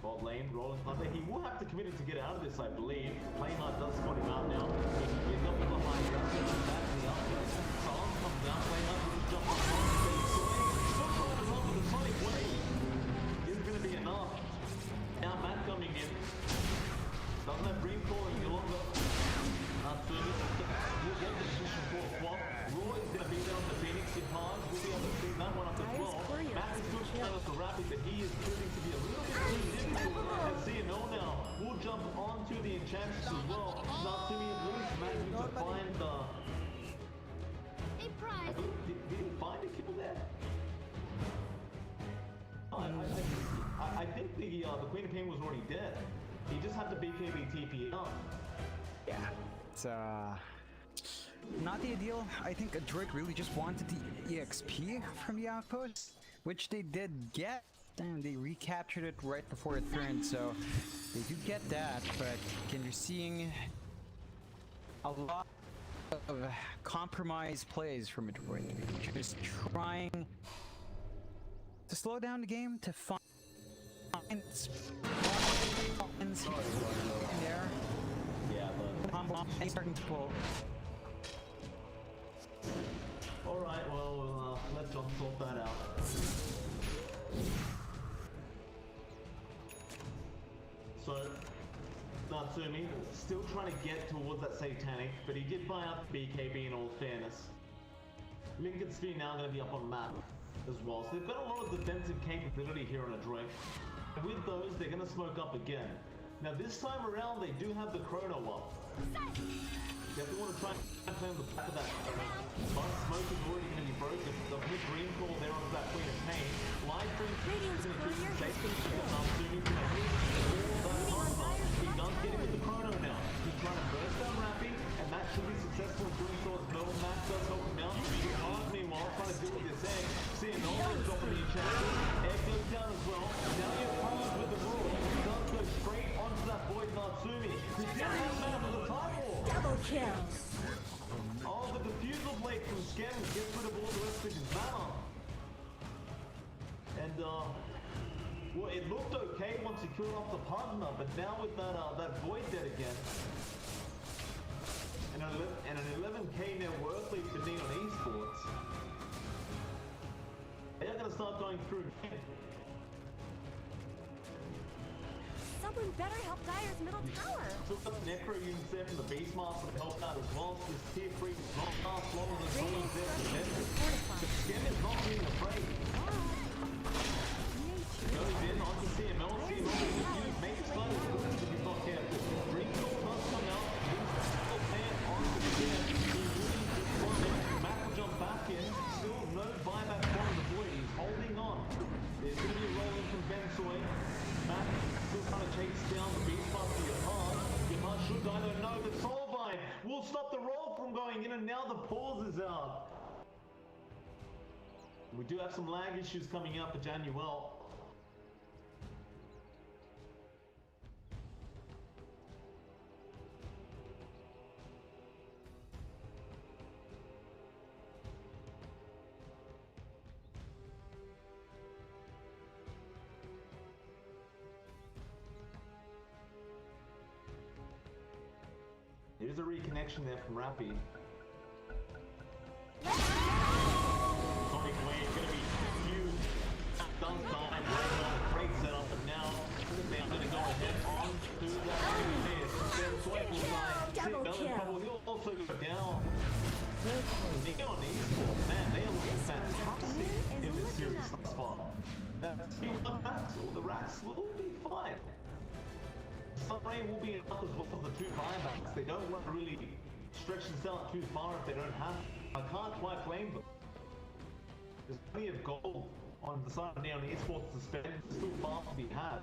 Bot lane, rolling thunder. He will have to commit it to get out of this, I believe. Playnard does spot him out now. He can pick up the high ground, and back to the outlet. Salam comes down, Playnard will just jump on Ben Soy. Still trying to run with the Sonic Wave. Isn't going to be enough. Now Matt coming in. Doesn't have green calling any longer. Natsumi will get the position for a swap. Roy is going to be there on the Phoenix in Pars. We'll be able to see that one up as well. Matt is good for Rapid, but he is proving to be a little bit too difficult. And CNO now will jump onto the Enchantress as well. Natsumi at least managing to find the... I believe, did he find a kill there? I think the Queen of Pain was already dead. He just had to BKB TP up. Yeah, it's not the ideal. I think Adroit really just wanted the EXP from the outpost, which they did get, and they recaptured it right before it turned, so they do get that, but again, you're seeing a lot of compromise plays from Adroit. Just trying to slow down the game, to find there. Yeah, but... And starting to pull. Alright, well, let John sort that out. So, Natsumi still trying to get towards that Satanic, but he did buy up BKB in all fairness. Lincoln Sphere now going to be up on map as well, so they've got a lot of defensive capability here on Adroit. And with those, they're going to smoke up again. Now this time around, they do have the chrono up. Definitely want to try and play on the back of that. But smoke is already going to be broken. The mid green call there onto that Queen of Pain. Live stream Radiant's courier has been killed. He does get it with the chrono now. He's trying to burst down Rappy, and that should be successful in doing so as well. Max does help him out. Meanwhile, trying to deal with this egg. Seeing Nolan dropping the enchantment. Egg goes down as well. Now you're Carlos with the rule. He does go straight onto that Void Natsumi. Who didn't have mana for the time war. Double kill. Oh, the defusal blade from Skem gets rid of all the rest of his mana. And, well, it looked okay once he killed off the partner, but now with that Void dead again, and an 11k net worth lead for Neon Esports, they are going to start going through. Someone better help Dire's middle tower. Took the Necro units there from the Beastmaster to help out as well. This tier 3 does not last longer than someone's there to defend it. The Skem is not being afraid. Goes in onto CML. CML is used. Makes fun of it if he's not careful. Ringfield does come out. Still playing on the Skem. He really just won it. Matt will jump back in. Still no buyback from the Void. He's holding on. There's going to be a roll in from Bensoy. Matt still trying to chase down the Beastmaster Yahan. Yahan should die though. No, the Soulbind will stop the roll from going in, and now the pause is out. We do have some lag issues coming up for Januel. There's a reconnection there from Rappy. Sonic Wave gonna be huge. Dunk time, great setup, but now they're gonna go ahead on to that Then Swipe will die. Double kill. He'll also go down. Neon Esports, man, they are looking fantastic in this series thus far. The racks will be fine. Sunray will be enough as well for the two buybacks. They don't want to really stretch this out too far if they don't have to. I can't quite blame them. There's plenty of gold on the side of Neon Esports to spend. There's still far to be had.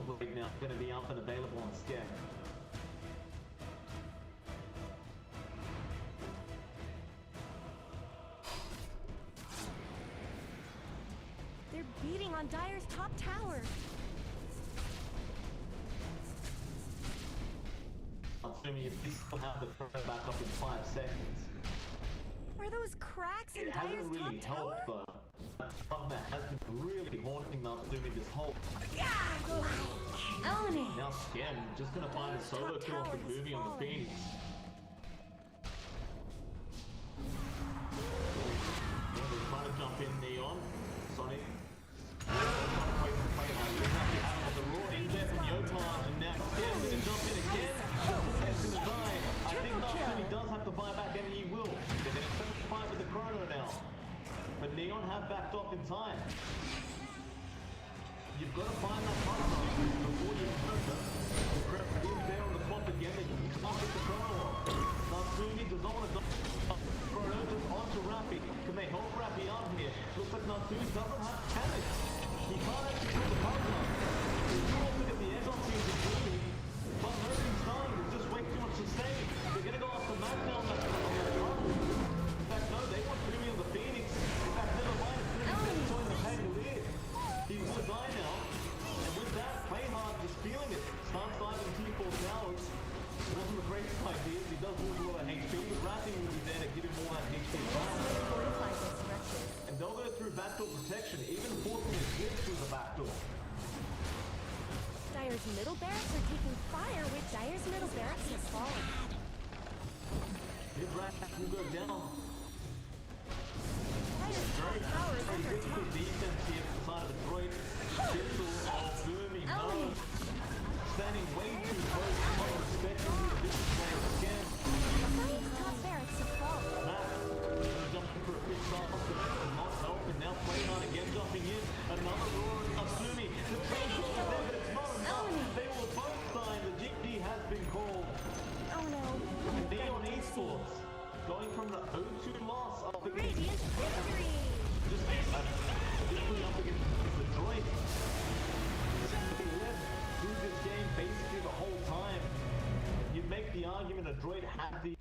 Blade now going to be up and available on Skem. They're beating on Dire's top tower. Assuming if you still have the front back up in 5 seconds. Are those cracks in It Dire's hasn't really top tower? helped though. That has been really haunting Natsumi this whole. Own it. Now Skem just gonna find a solo kill off the Boomy on the Phoenix. They're trying to jump in Neon. Sonic. The raw in there from Yotan, and now Skem gonna jump in again. That's gonna die. I think Natsumi does have to buy back, and he will. They're gonna fight with the chrono now. But Neon have backed off in time. You've got to find that partner before you murder. The prep is there on the clock again. They can't get the chrono off. Natsumi does not want to die. Chrono just onto Rappy. Can they help Rappy out here? Looks like Natsumi doesn't have panic. He can't actually pull the partner. They do also get the edge on teams of Boomy. But nobody's dying. There's just way too much to stay. They're going to go after Matt now on that partner. In fact, no, they want Boomy on the Phoenix. In fact, never mind. It's going to join the Pangolier. He will die now, and with that, Playhard just feeling it. Starts diving T4 towers. It wasn't the greatest idea. He does lose a lot of HP, but Rapping will be there to give him all that HP back. And they'll go through backdoor protection, even forcing a switch through the backdoor. Dire's middle barracks are taking fire, which Dire's middle barracks has fallen. His Rack will go down. Dire's Very very under difficult attack. defense here from the side of Adroit. Pistol of Boomy, no. Element. Standing way too close, not expecting the additional player again. Radiant's top barracks have fallen. Matt, jumping for a quick start off the net, not helping. Now Play9 again jumping in. Another roar of Boomy. The trade is there, but it's not enough. They will both sign. The GG has been called. Oh no. And Neon Esports going from the 0-2 loss up against Radiant victory! just literally up against Adroit. They led through this game basically the whole time. You'd make the argument Adroit had the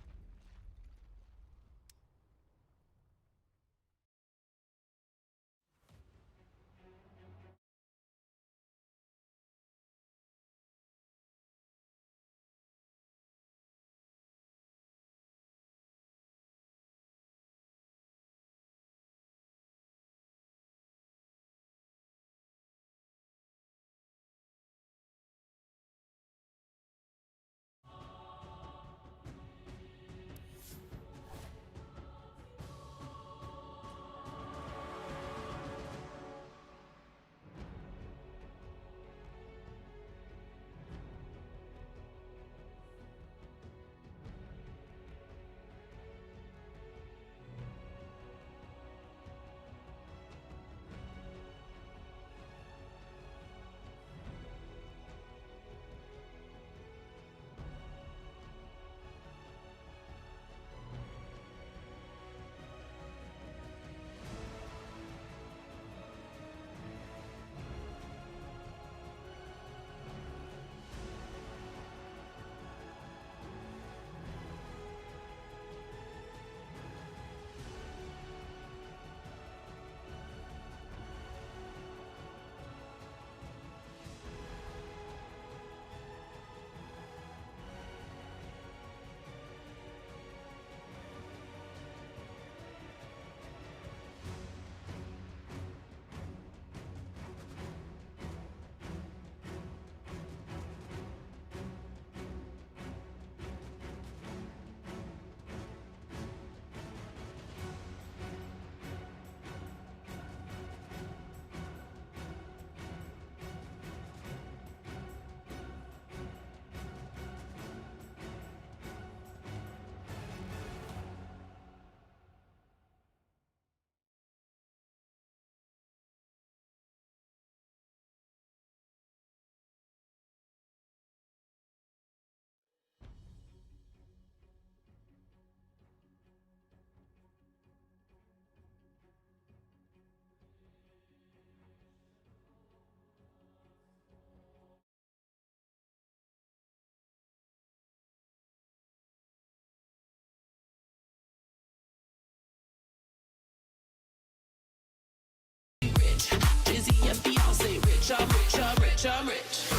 Jay-Z and Beyonce rich, I'm rich, I'm rich, I'm rich.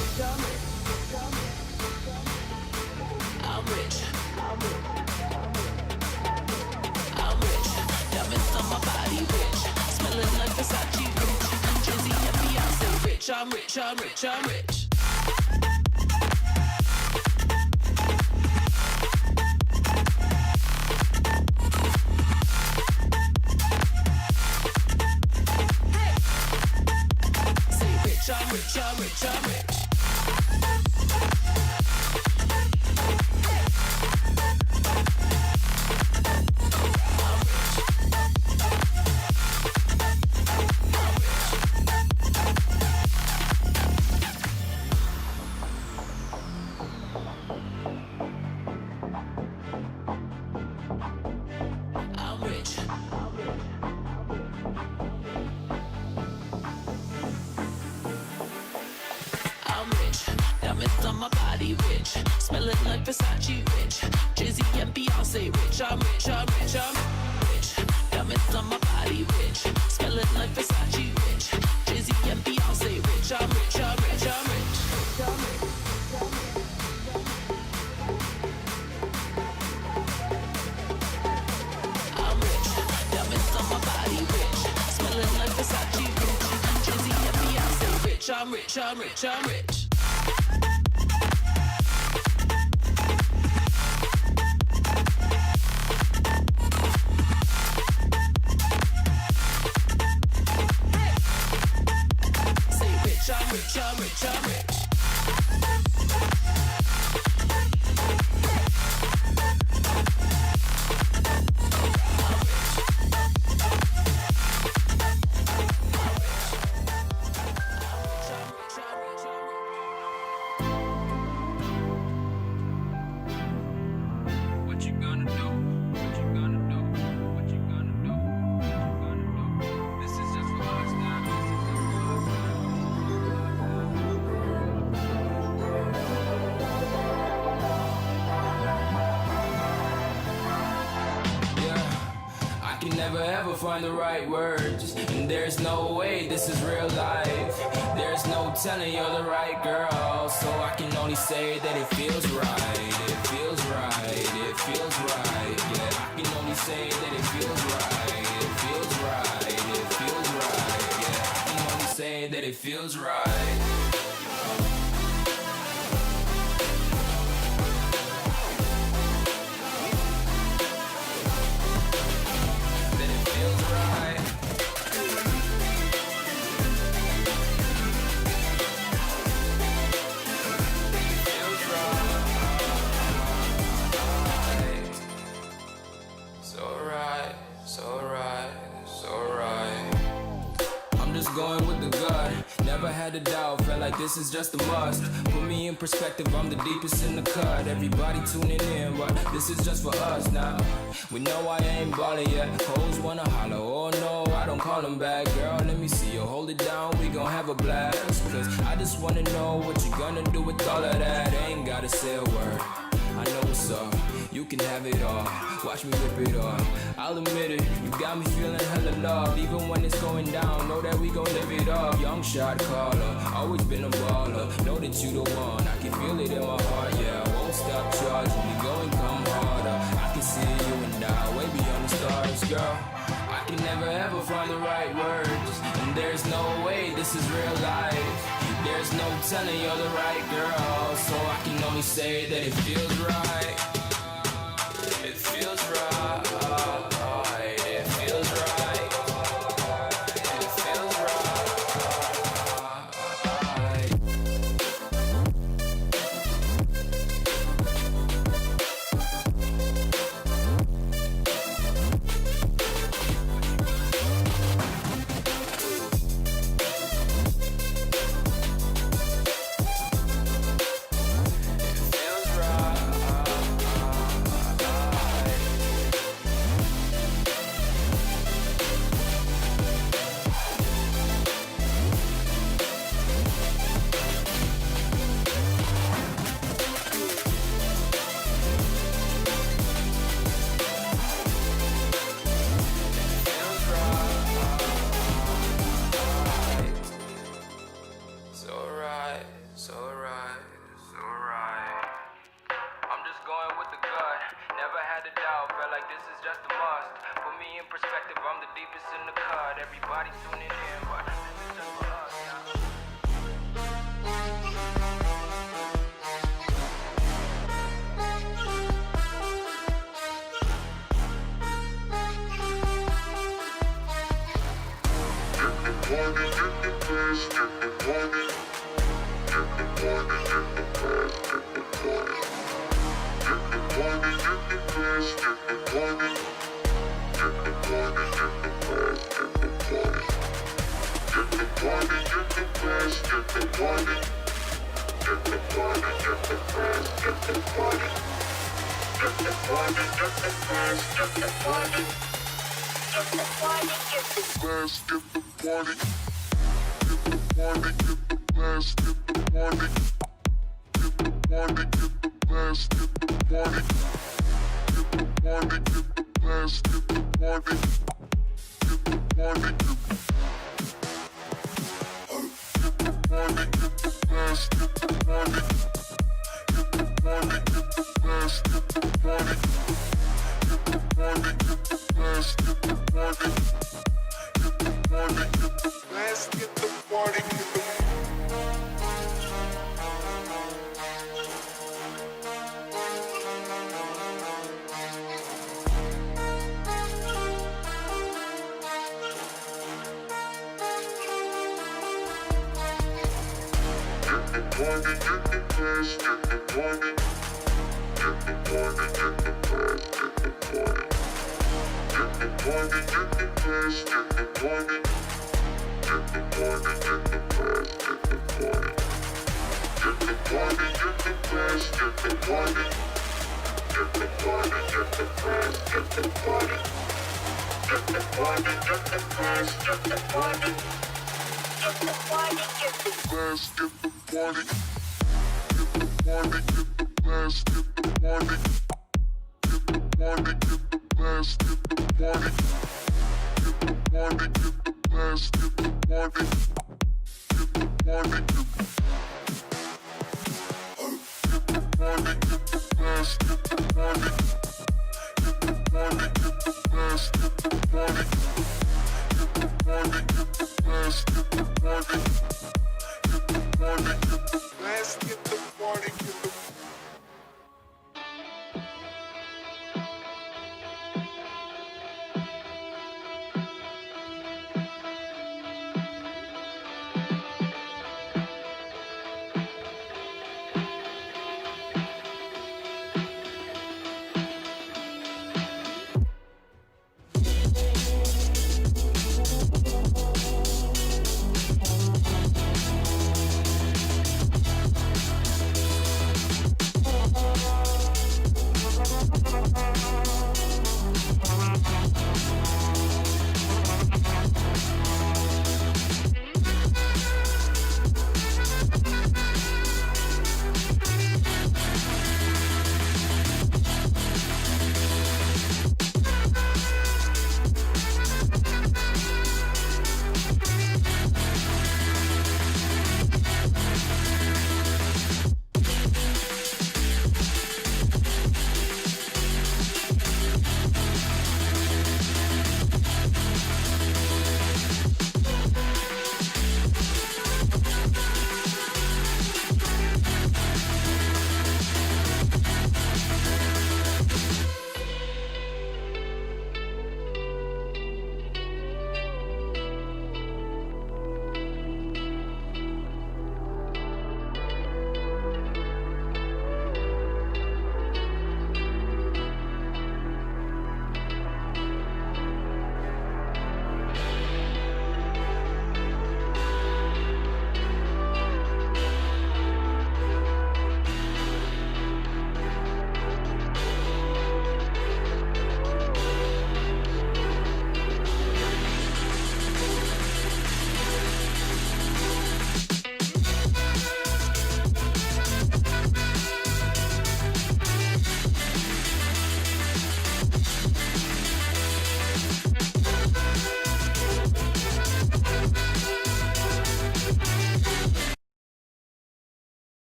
I'm rich. I'm rich. Diamonds on my body rich. Smelling like Versace rich. Jay-Z and Beyonce rich, I'm rich, I'm rich, I'm rich. I'm rich, I'm rich, I'm rich. On my body rich, smelling like Versace rich. Jay-Z and Beyonce rich, I'm rich, I'm rich, I'm rich. Diamonds on my body rich, smelling like Versace rich. Jay-Z and Beyonce rich, I'm rich, I'm rich, I'm rich. I'm rich, diamonds on my body rich, smelling like Versace rich. Jay-Z and Beyonce rich, I'm rich, I'm rich, I'm rich. ever find the right words. And there's no way this is real life. There's no telling you're the right girl. So I can only say that it feels right. It feels right. It feels right. Yeah, I can only say that it feels right. It feels right. It feels right. Yeah, I can only say that it feels right. Going with the gut, never had a doubt, felt like this is just a must. Put me in perspective, I'm the deepest in the cut. Everybody tuning in, but this is just for us now. We know I ain't ballin' yet, hoes wanna holler, oh no, I don't call them back. Girl, let me see you hold it down, we gon' have a blast. Cause I just wanna know what you gonna do with all of that. Ain't gotta say a word, I know what's up. You can have it all, watch me rip it off. I'll admit it, you got me feeling hella love. Even when it's going down, know that we gon' live it up. Young shot caller, always been a baller. Know that you the one, I can feel it in my heart. Yeah, I won't stop charging, we going come harder. I can see you and I, way beyond the stars, girl. I can never ever find the right words. And there's no way this is real life. There's no telling you're the right girl. So I can only say that it feels right. It feels right. It feels right. It feels right.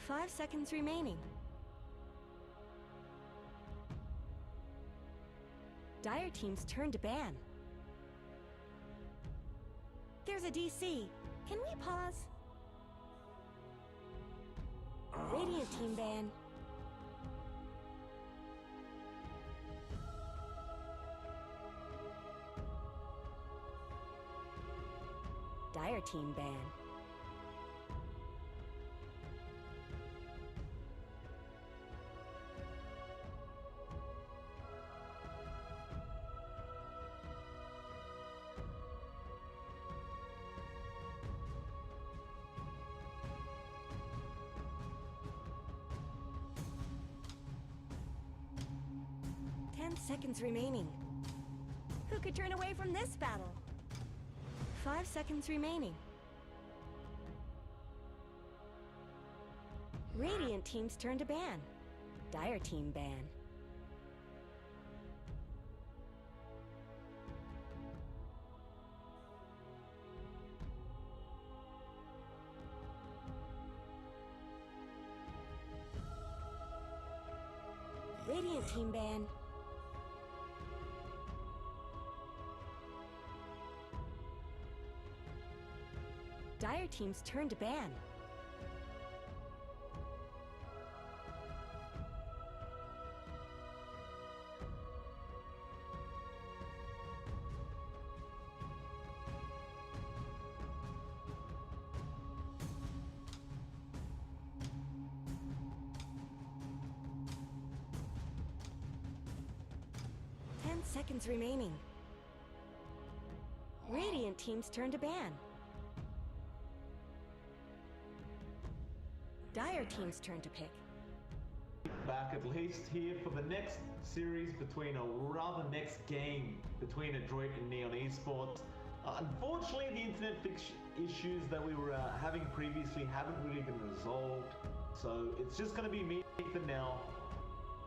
5 seconds remaining. Dire Team's turn to ban. There's a DC. Can we pause? Radiant Team ban. Dire Team ban. Seconds remaining. Who could turn away from this battle? 5 seconds remaining. Radiant Team's turn to ban. Dire Team ban. Radiant Team ban. Dire Team's turn to ban. Seconds remaining. Radiant Team's turn to ban. Dire Team's turn to pick. Back at least here for the next series between, or rather next game between Adroit and Neon Esports. Unfortunately, the internet issues that we were having previously haven't really been resolved. So it's just going to be me for now.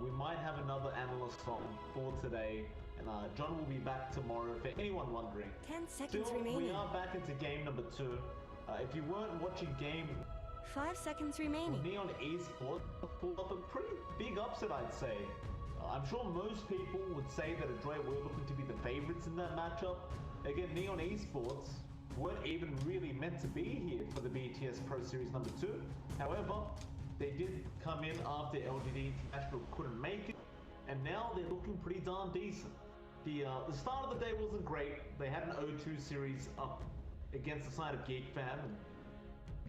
We might have another analyst on for today. And John will be back tomorrow for anyone wondering. 10 seconds Still, remaining. we are back into game number 2. If you weren't watching game 5 seconds remaining. Neon Esports pulled up a pretty big upset, I'd say. I'm sure most people would say that Adroit were looking to be the favorites in that matchup. Again, Neon Esports weren't even really meant to be here for the BTS Pro Series number 2. However, they did come in after LGD International couldn't make it, and now they're looking pretty darn decent. The start of the day wasn't great. They had an O2 series up against the side of GeekFam, and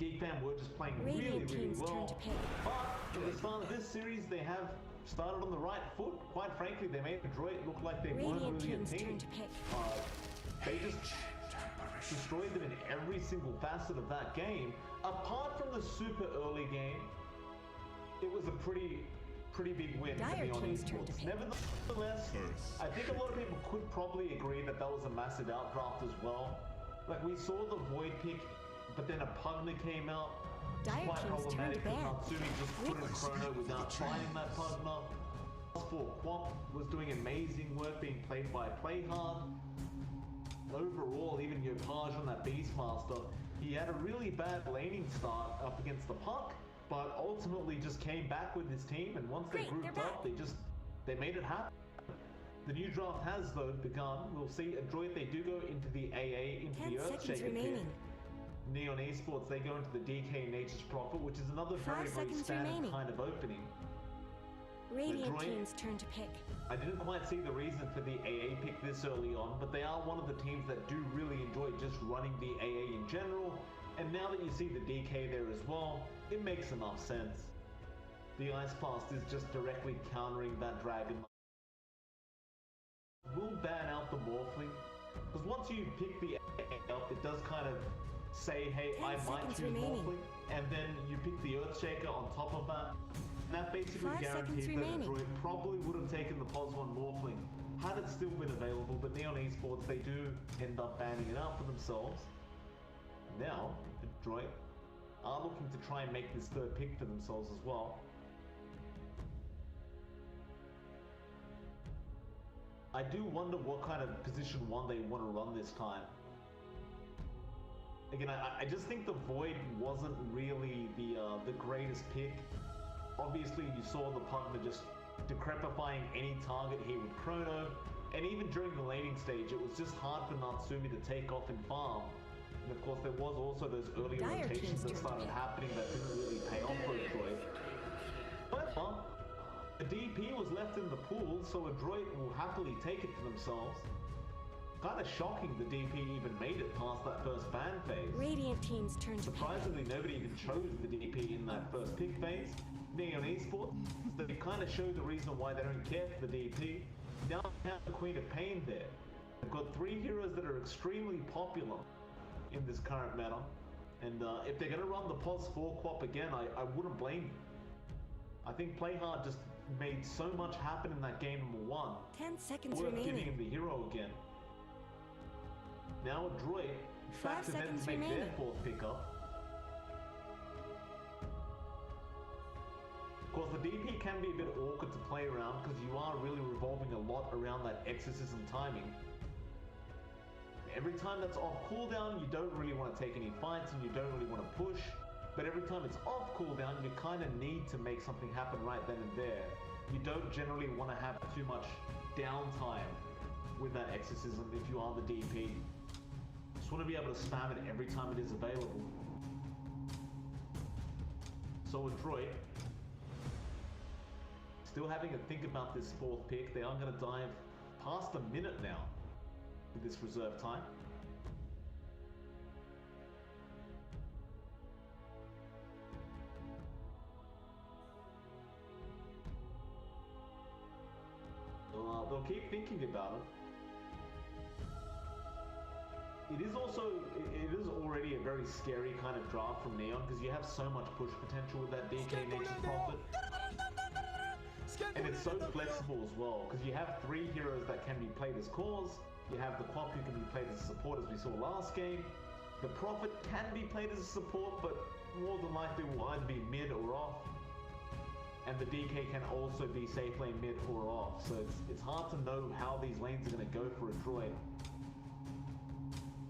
GeekFam were just playing really well. But at the start of this series, they have started on the right foot. Quite frankly, they made Adroit look like they weren't really a team. They just destroyed them in every single facet of that game. Apart from the super early game, it was a pretty big win for Neon Esports. Nevertheless, I think a lot of people could probably agree that that was a massive outdraft as well. Like, we saw the Void pick, but then a Pugna came out. Dire Quite Team's problematic turned because to ban. Natsumi just couldn't chrono without finding that Pugna. For Quap was doing amazing work being played by Playhard. Overall, even Yopaj on that Beastmaster, he had a really bad laning start up against the Puck, but ultimately just came back with his team, and once they grouped up, they made it happen. The new draft has though begun. We'll see Adroit, they do go into the AA, into the Earthshaker pit. Neon Esports, they go into the DK Nature's Prophet, which is another very standard kind of opening. Radiant Team's turn to pick. I didn't quite see the reason for the AA pick this early on, but they are one of the teams that do really enjoy just running the AA in general. And now that you see the DK there as well, it makes enough sense. The Ice Blast is just directly countering that Dragon. We'll ban out the Morphling, because once you pick the AA up, it does kind of say, hey, I might choose Morphling, and then you pick the Earthshaker on top of that. And that basically guarantees that Adroit probably would have taken the POS 1 Morphling had it still been available, but Neon Esports, they do end up banning it out for themselves. Now, Adroit are looking to try and make this third pick for themselves as well. I do wonder what kind of position 1 they want to run this time. Again, I just think the Void wasn't really the greatest pick. Obviously, you saw the Pugna just decrepifying any target here with Chrono, and even during the laning stage, it was just hard for Natsumi to take off and farm. And of course, there was also those early Dire rotations team's that started turn. happening that didn't really pay off for Adroit. However, the DP was left in the pool, so Adroit will happily take it for themselves. Kind of shocking the DP even made it past that first ban phase. Radiant team's turn to pick. Surprisingly, nobody even chose the DP in that first pick phase. Neon Esports, they kind of show the reason why they don't care for the DP. Now they have the Queen of Pain there. They've got 3 heroes that are extremely popular in this current meta. And if they're going to run the POS 4 quap again, I wouldn't blame them. I think Playhard just made so much happen in that game number 1. 10 seconds Worth giving remaining. him the hero again. Now Adroit, 5 back to them seconds to make their remaining. 4th pickup. Of course, the DP can be a bit awkward to play around because you are really revolving a lot around that exorcism timing. Every time that's off cooldown, you don't really want to take any fights and you don't really want to push. But every time it's off cooldown, you kind of need to make something happen right then and there. You don't generally want to have too much downtime with that exorcism if you are the DP. Just want to be able to spam it every time it is available. So Adroit, still having to think about this 4th pick. They are going to dive past a minute now with this reserve time. They'll keep thinking about it. It is already a very scary kind of draft from Neon because you have so much push potential with that DK Nature's Prophet. And it's so flexible as well, because you have 3 heroes that can be played as cores, you have the Quap who can be played as a support as we saw last game, the Prophet can be played as a support, but more than likely will either be mid or off, and the DK can also be safe lane mid or off, so it's hard to know how these lanes are going to go for Adroit.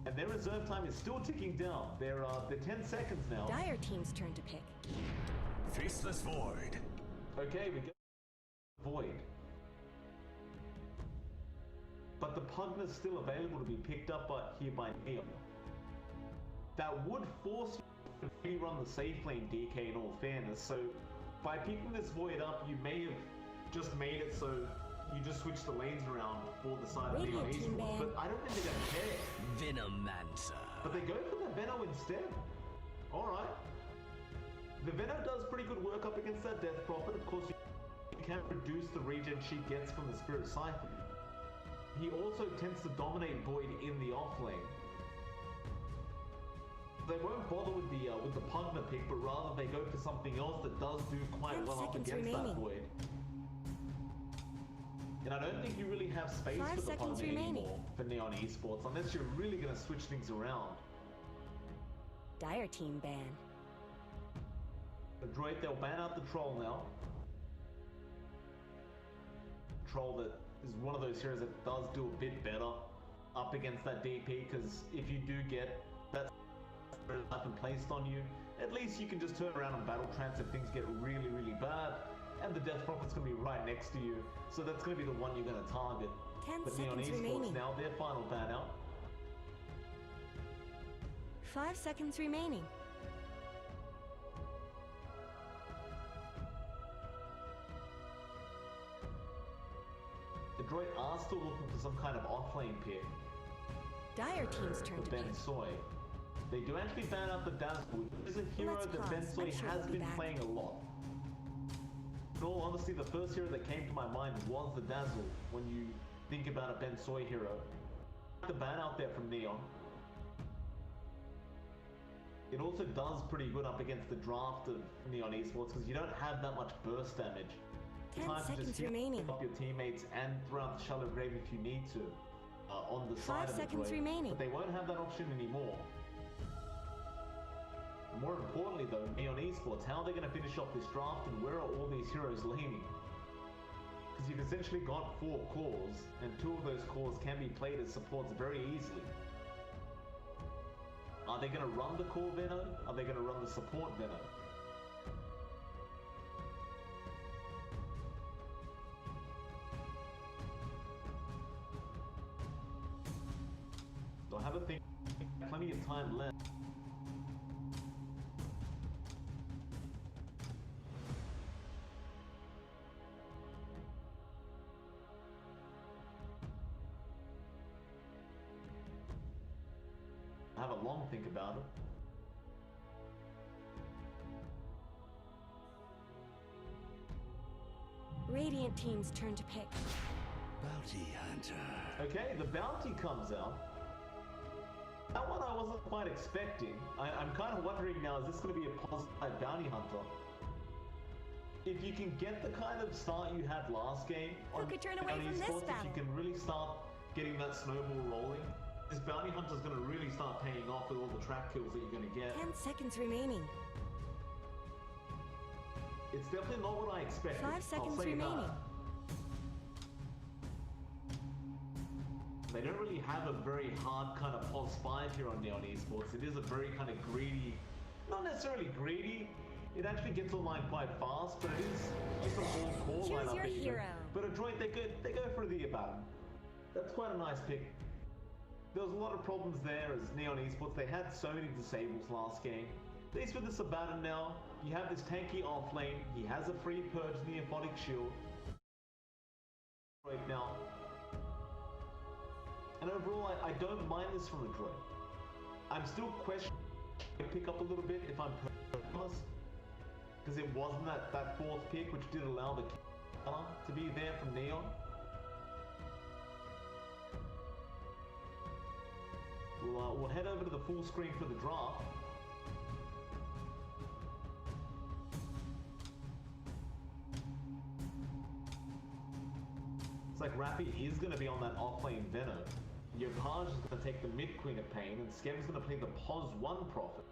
And their reserve time is still ticking down. They're 10 seconds now. Dire team's turn to pick. Faceless Void. Okay, we go Void. But the Pugna's still available to be picked up here by Neon. That would force you to really run the safe lane DK in all fairness, so by picking this Void up, you may have just made it so you just switch the lanes around for the side of Neon Radiant team Esports, ban. but I don't think they're gonna care. Venomancer. But they go for the Veno instead. Alright. The Veno does pretty good work up against that Death Prophet. Of course, you can reduce the regen she gets from the Spirit Siphon. He also tends to dominate Void in the off lane. They won't bother with the Pugna pick, but rather they go for something else that does do quite 10 well up seconds against remaining. that Void. And I don't think you really have space 5 for the seconds Pugna remaining. anymore for Neon Esports, unless you're really going to switch things around. Dire team ban. Adroit, they'll ban out the Troll now. Troll that is one of those heroes that does do a bit better up against that DP, because if you do get that weapon placed on you, at least you can just turn around and battle trance if things get really, really bad. And the Death Prophet's going to be right next to you, so that's going to be the one you're going to target. 10 But Neon seconds Esports remaining. now, their final ban out. 5 seconds remaining. Adroit are still looking for some kind of offlane pick Dire team's turn for to Ben pick. Soy. They do actually ban out the Dazzle, which is a hero Let's that Ben pause. Soy I'm sure has we'll be been back. playing a lot. In all honesty, the first hero that came to my mind was the Dazzle when you think about a Ben Soy hero. The ban out there from Neon. It also does pretty good up against the draft of Neon Esports because you don't have that much burst damage. 10 Time to seconds just heal remaining. up your teammates and throughout the shallow grave if you need to on the 5 side of seconds Adroit, remaining. but they won't have that option anymore. More importantly though, Neon Esports, how are they going to finish off this draft and where are all these heroes leaning? Because you've essentially got 4 cores and 2 of those cores can be played as supports very easily. Are they going to run the core Venom? Are they going to run the support Venom? So have a think. Plenty of time left. Have a long think about it. Radiant team's turn to pick. Bounty hunter. Okay, the bounty comes out. That one I wasn't quite expecting. I'm kind of wondering now, is this going to be a positive bounty hunter? If you can get the kind of start you had last game Who could turn away from this Esports, if battle? you can really start getting that snowball rolling, this bounty hunter is going to really start paying off with all the trap kills that you're going to get. 10 seconds remaining. It's definitely not what I expected. 5 seconds I'll say remaining. that. They don't really have a very hard kind of pos 5 here on Neon Esports. It is a very kind of greedy, not necessarily greedy. It actually gets online quite fast, but it is just a whole core Choose lineup. your even. hero. But Adroit, they go for the Abaddon. That's quite a nice pick. There was a lot of problems there as Neon Esports. They had so many disables last game. At least with this Abaddon now, you have this tanky offlane. He has a free purge Neophotic shield. Right now. And overall, I don't mind this from Adroit. I'm still questioning pick up a little bit if I'm honest. Because it wasn't that fourth pick which did allow the counter to be there from Neon. We'll head over to the full screen for the draft. It's like Rappy is going to be on that offlane Venom. Yopaj is going to take the mid Queen of Pain, and Skem's going to play the Pos 1 Prophet.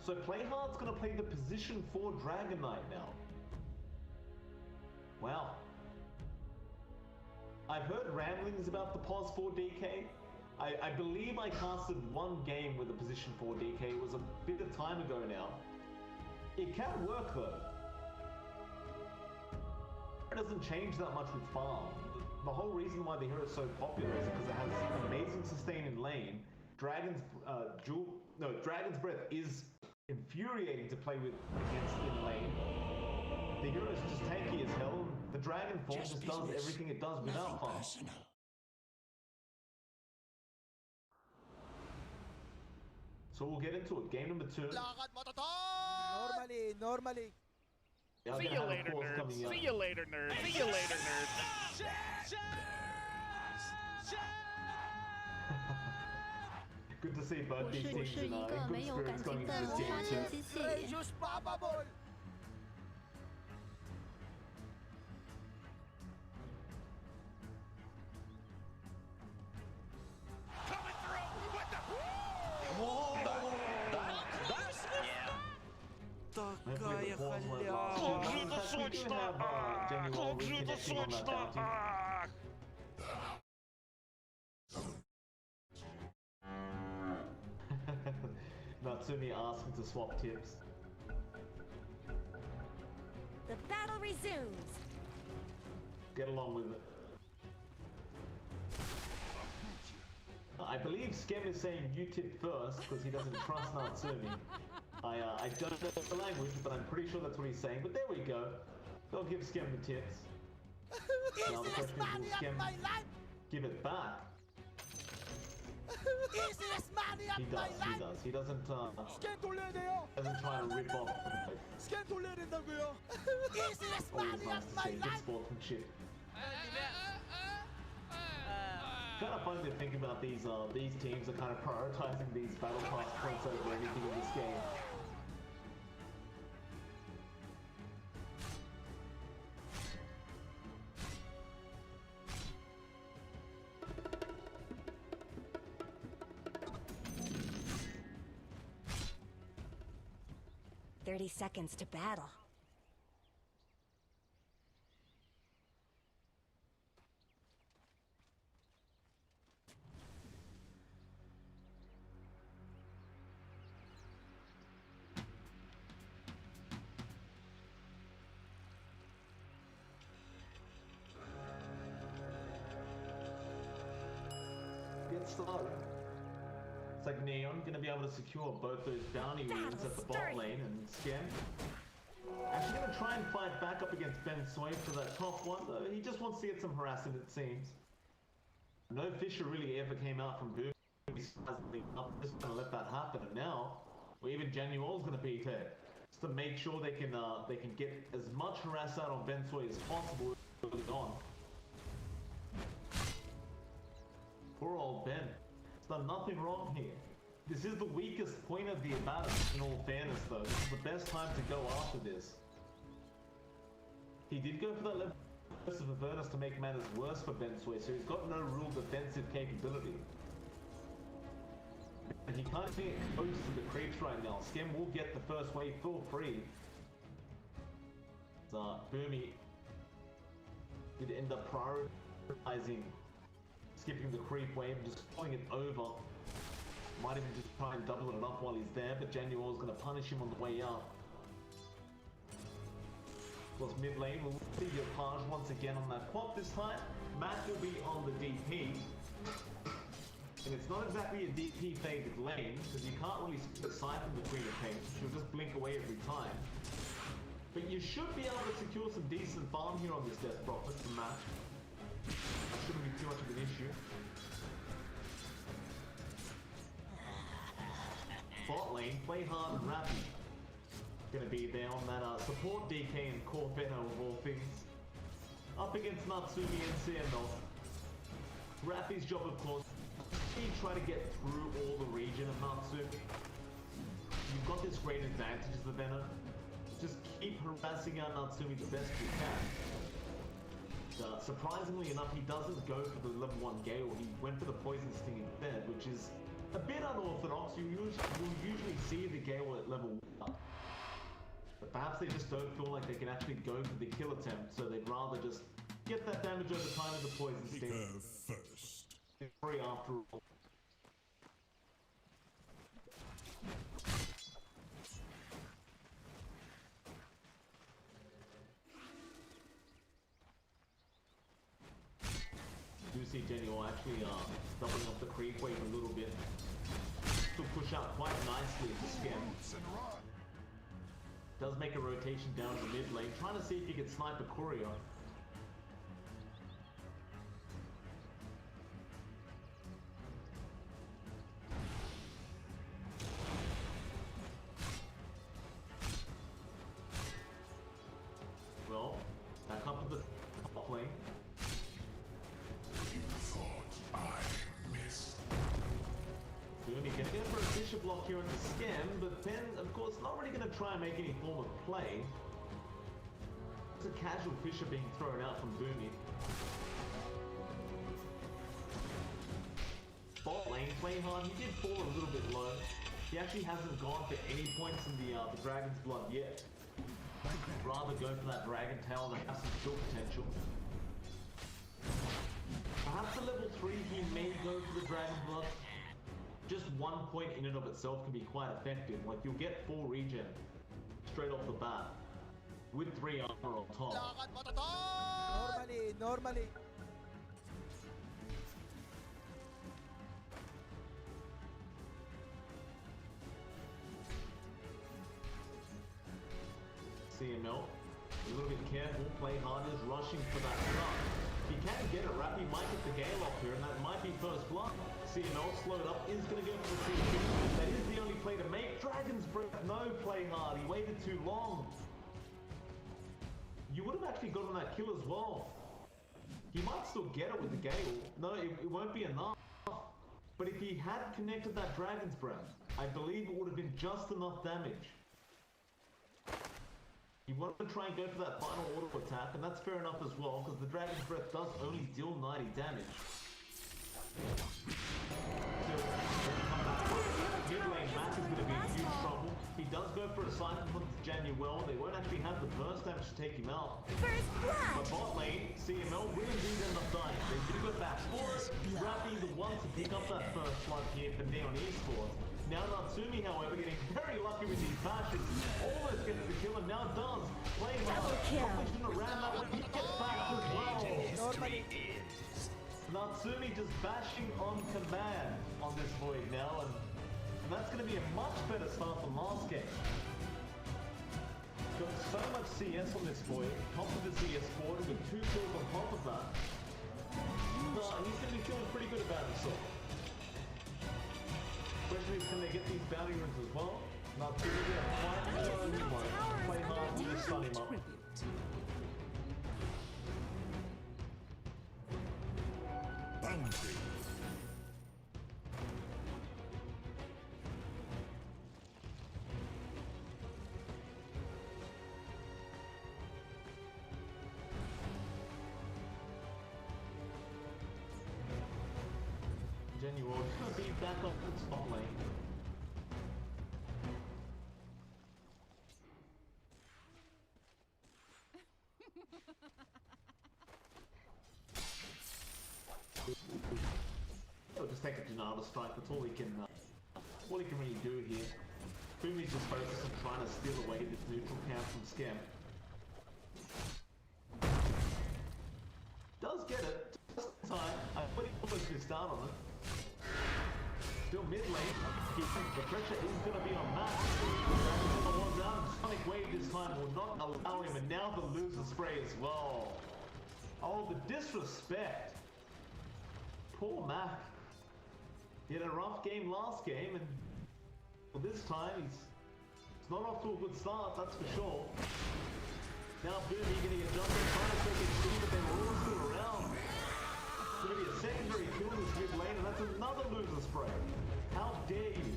So Playhard's going to play the position 4 Dragon Knight now. Wow. I've heard ramblings about the Pos 4 DK. I believe I casted one game with a position 4 DK. It was a bit of time ago now. It can work though. It doesn't change that much with farm. The whole reason why the hero is so popular is because it has amazing sustain in lane. Dragon's Breath is infuriating to play with against in lane. The hero is just tanky as hell. The Dragon Form just does everything it does without farm. So we'll get into it. Game number 2. Normally. See you later, nerds. See you later, nerds. See you later, nerds. Good to see both 我 these 是 teams 一 in 个 good 没有感 spirits going 情 into 的 this 刷 game 钱 too. 机器。 Precious Papa Ball. Coming through with the... Hopefully the pause won't last. Close the We switch do have Genuine Close the reconnecting on switch that bounty. Natsumi asking to swap tips. The battle resumes. Get along with it. I believe Skem is saying you tip first because he doesn't trust Natsumi. I don't know the language, but I'm pretty sure that's what he's saying. But there we go. They'll give Skem the tips. Now the question is, will Skem give it back? Easiest money of He my does, life. he does. He doesn't Scan 돌려야 doesn't try to rip off. Scan 돌려야 된다고요. Easiest Always money nice of to my see good life. sportsmanship. Kind of fun to think about these teams are kind of prioritizing these battle pass points over anything in this game. "30 seconds to battle." slow. It's like Neon gonna be able to secure both those bounty wins at the bot lane, and Skem actually gonna try and fight back up against Ben Soy for that top one, though he just wants to get some harassment, it seems. No Fisher really ever came out from Boom. He's just gonna let that happen, and now, or even Januel's gonna beat it, just to make sure they can get as much harass out on Ben Soy as possible early on. Poor old Ben. He's done nothing wrong here. This is the weakest point of the battle, in all fairness, though. This is the best time to go after this. He did go for that level of awareness to make matters worse for Ben Soy, so he's got no real defensive capability. And he can't be exposed to the creeps right now. Skem will get the first wave for free. Boomy did end up prioritizing skipping the creep wave, just pulling it over. Might even just try and double it up while he's there, but Januel's going to punish him on the way out. Of course, mid lane, we'll see Yopage once again on that quad this time. Matt will be on the DP. And it's not exactly a DP favored lane, because you can't really split sight from between the paint. She'll just blink away every time. But you should be able to secure some decent farm here on this Death Prophet from Matt. That shouldn't be too much of an issue. Bot lane, play hard and rapid. Gonna be there on that support DK and Corvette of all things. Up against Natsumi and CML. Rappy's job, of course, try to get through all the region of Natsumi. You've got this great advantage as the Venom. Just keep harassing out Natsumi the best you can. Surprisingly enough, he doesn't go for the level 1 Gale. He went for the Poison Sting instead, which is a bit unorthodox. You'll usually see the Gale at level 1. But perhaps they just don't feel like they can actually go for the kill attempt, so they'd rather just get that damage over time with the Poison Sting. First. Free after all. Do see Genuel actually doubling up the creep wave a little bit. To push out quite nicely to Skem. Does make a rotation down to the mid lane, trying to see if he can snipe a courier. Well, back up to the top lane. You thought I missed. Boomy gonna go for a Fisher block here on the Skem, but Ben, of course, not really gonna try and make any form of play. It's a casual Fisher being thrown out from Boomy. Bot lane, play hard. He did fall a little bit low. He actually hasn't gone for any points in the Dragon's Blood yet. I'd rather go for that Dragon Tail that has some kill potential. Perhaps at level 3 he may go for the Dragon Blood. Just 1 point in and of itself can be quite effective. Like, you'll get 4 regen straight off the bat with 3 armor on top. Normally. CML, a little bit careful, play hard, is rushing for that shot. He can get it, Rappy might get the Gale off here, and that might be first blood. CML slowed up, is going to go for the CQ. That is the only play to make. Dragon's Breath, no play hard, he waited too long. You would have actually gotten that kill as well. He might still get it with the Gale. No, it won't be enough. But if he had connected that Dragon's Breath, I believe it would have been just enough damage. You want to try and go for that final auto attack, and that's fair enough as well, because the Dragon's Breath does only deal 90 damage. So, mid lane, Matt is going to be in huge trouble. He does go for a cycle from Januel. They won't actually have the burst damage to take him out. First blood! But bot lane, CML will indeed end up dying. They do go back for it. Rappy the one to pick up that first blood here for Neon Esports. Now Natsumi, however, getting very lucky with these bashes. Almost gets the kill, and now does. Playing hard. Probably shouldn't have ran that way. He gets back as well. Normally. Natsumi just bashing on command on this Void now, and that's going to be a much better start than last game. Got so much CS on this Void, top of the CS board with 2 kills on top of that. But he's going to be feeling pretty good about himself. Question is, can they get these bounty runs as well? Natsumi going to fight the one. Play hard and just stun him up. Boundary. Genuine gonna be back up the top lane. He'll just take a Denial strike. That's all he can really do here. Fumi's just focused on trying to steal away this neutral camp from Scam. Does get it. Just in time. I thought he almost missed out on it. Still mid lane. The pressure is going to be on Matt. Dragon's on the one down. Sonic Wave this time will not allow him, and now the loser spray as well. Oh, the disrespect. Poor Mac. He had a rough game last game, and well, this time he's not off to a good start, that's for sure. Now Boomy getting a jump in, trying to take it free, but they were all still around. It's going to be a secondary kill in this mid lane, and that's another loser spray. How dare you?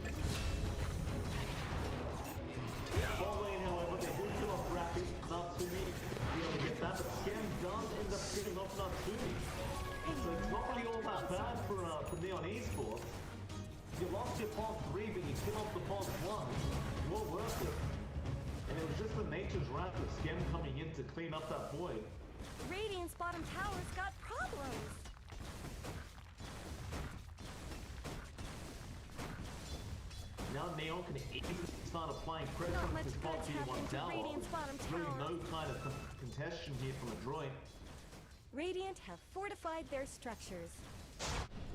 Bot lane, however, they do kill off Rapid. Natsumi be able to get that, but Scam does end up killing off Natsumi. So it's not really all that bad for Neon Esports. You lost your pulse 3, but you kill off the pulse 1. More worth it. And it was just the nature's wrath of Scam coming in to clean up that void. Radiant's bottom tower's got problems. Now Neon can easily start applying pressure Not on much his good bot tier 1 happened to tower. Radiant's bottom Really tower. no kind of contention here from Adroit. Radiant have fortified their structures.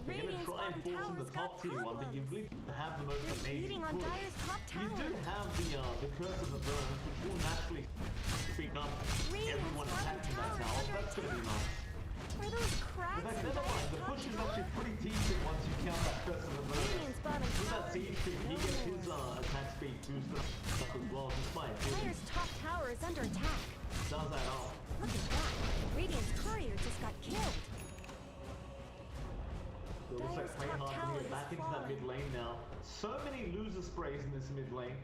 They're going to Radiant's try and bottom force in the tower's got top tier 1, but you problems. really don't have the most They're amazing beating on push. Dire's top You do tower. have the curse of the burns, which will naturally speak up Radiant's everyone bottom attacking that tower tower. under That's going to be attack. nice. Are those In cracks fact, in never mind. Dire's The top push is tower? actually pretty decent once you count that curse of the burns. Radiant's bottom With that tower siege is speed, he no gets his more. attack speed boosted up as well, just by a bit. Dire's top tower is under attack. Does that all. Look at that. Radiant's courier just got killed. It looks like Dire's playing top hard to tower get is back into that falling. mid lane now. So many loser sprays in this mid lane.